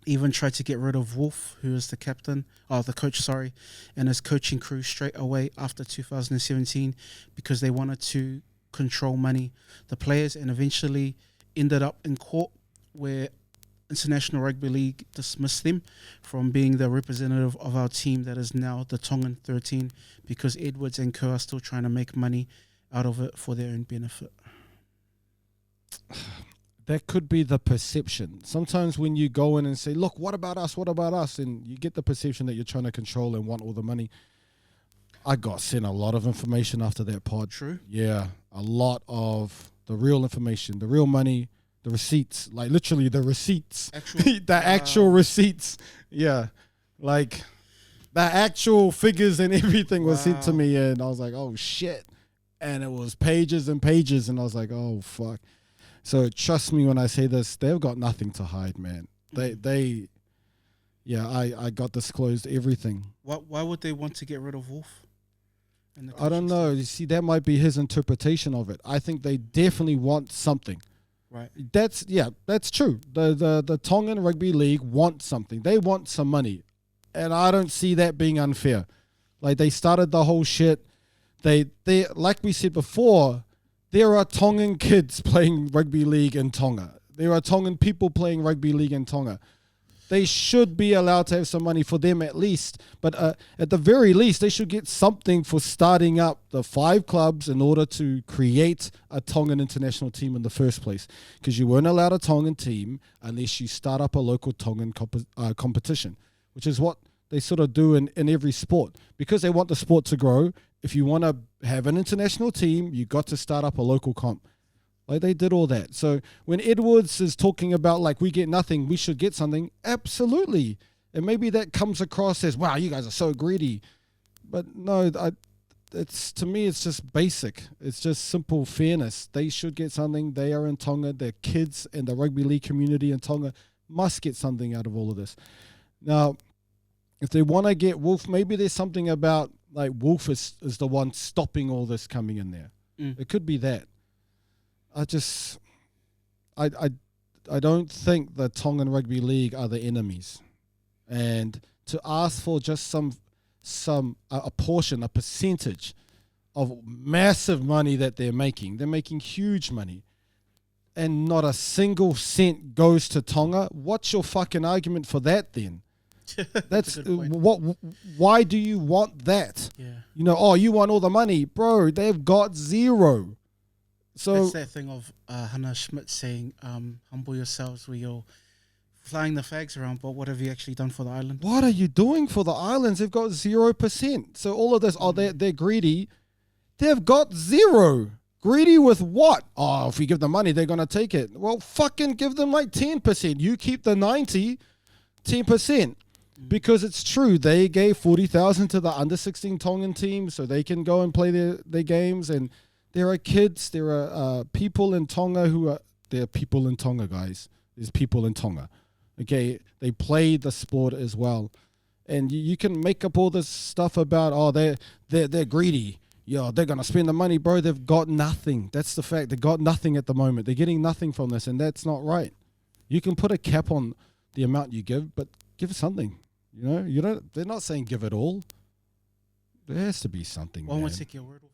even tried to get rid of Wolf, who is the coach, and his coaching crew straight away after 2017 because they wanted to control money. The players, and eventually ended up in court where International Rugby League dismissed them from being the representative of our team that is now the Tongan 13 because Edwards and Co are still trying to make money out of it for their own benefit. That could be the perception. Sometimes when you go in and say, look, what about us? And you get the perception that you're trying to control and want all the money. I got sent a lot of information after that pod. True. Yeah, a lot of the real information, the real money, the receipts, like literally the receipts, the actual receipts. Yeah, like the actual figures and everything was sent to me, and I was like, oh shit. And it was pages and pages, and I was like, oh fuck. So trust me when I say this, they've got nothing to hide, man. I got disclosed everything. Why would they want to get rid of Wolf? I don't know. You see, that might be his interpretation of it. I think they definitely want something. Right. That's true. The Tongan Rugby League want something. They want some money. And I don't see that being unfair. Like, they started the whole shit. They like we said before, there are Tongan kids playing rugby league in Tonga. There are Tongan people playing rugby league in Tonga. They should be allowed to have some money for them at least. But at the very least, they should get something for starting up the 5 clubs in order to create a Tongan international team in the first place. Because you weren't allowed a Tongan team unless you start up a local Tongan competition, which is what they sort of do in every sport. Because they want the sport to grow, if you want to have an international team, you got to start up a local comp. Like, they did all that. So when Edwards is talking about, like, we get nothing, we should get something, absolutely. And maybe that comes across as, wow, you guys are so greedy. But no, to me, it's just basic. It's just simple fairness. They should get something. They are in Tonga. Their kids and the rugby league community in Tonga must get something out of all of this. Now, if they want to get Wolf, maybe there's something about, like, Wolf is the one stopping all this coming in there. It could be that. I don't think the Tongan Rugby League are the enemies, and to ask for just a portion, a percentage of massive money that they're making huge money, and not a single cent goes to Tonga. What's your fucking argument for that then? That's what. Why do you want that? Yeah. You know, oh, you want all the money, bro. They've got zero. So that's that thing of Hannah Schmidt saying, humble yourselves where you're flying the fags around, but what have you actually done for the island? What are you doing for the islands? They've got 0%. So all of this, they're greedy. They've got zero. Greedy with what? Oh, if we give them money, they're going to take it. Well, fucking give them like 10%. You keep the 10%. Because it's true, they gave 40,000 to the under-16 Tongan team so they can go and play their games, and there are kids, there are people in Tonga there are people in Tonga, guys. There's people in Tonga. Okay, they play the sport as well. And you can make up all this stuff about, oh, they're greedy. Yeah, they're going to spend the money, bro. They've got nothing. That's the fact. They've got nothing at the moment. They're getting nothing from this, and that's not right. You can put a cap on the amount you give, but give something. You know, they're not saying give it all. There has to be something. One would man. take your word off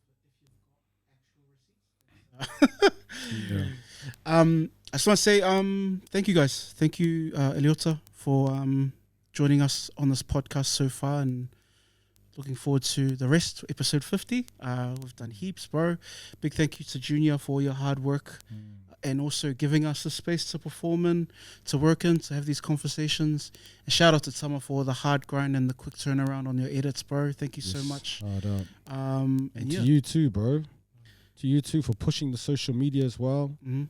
Yeah. I just want to say thank you guys. Thank you, Eliota, for joining us on this podcast so far, and looking forward to the rest, episode 50. We've done heaps, bro. Big thank you to Junior for all your hard work, and also giving us the space to perform in, to work in, to have these conversations. And shout out to Tama for the hard grind and the quick turnaround on your edits, bro. Thank you so much. And to you too, bro. To you too for pushing the social media as well. Mm-hmm.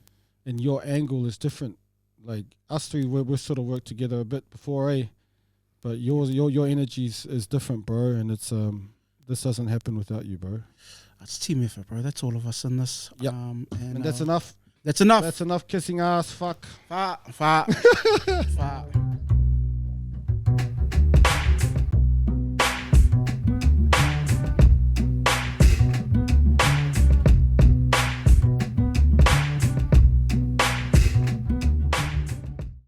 And your angle is different. Like us three, we sort of worked together a bit before, but your energy is different, bro. And it's this doesn't happen without you, bro. That's team effort, bro. That's all of us in this. Yep. And that's enough. That's enough. That's enough kissing ass. Fuck. Fa.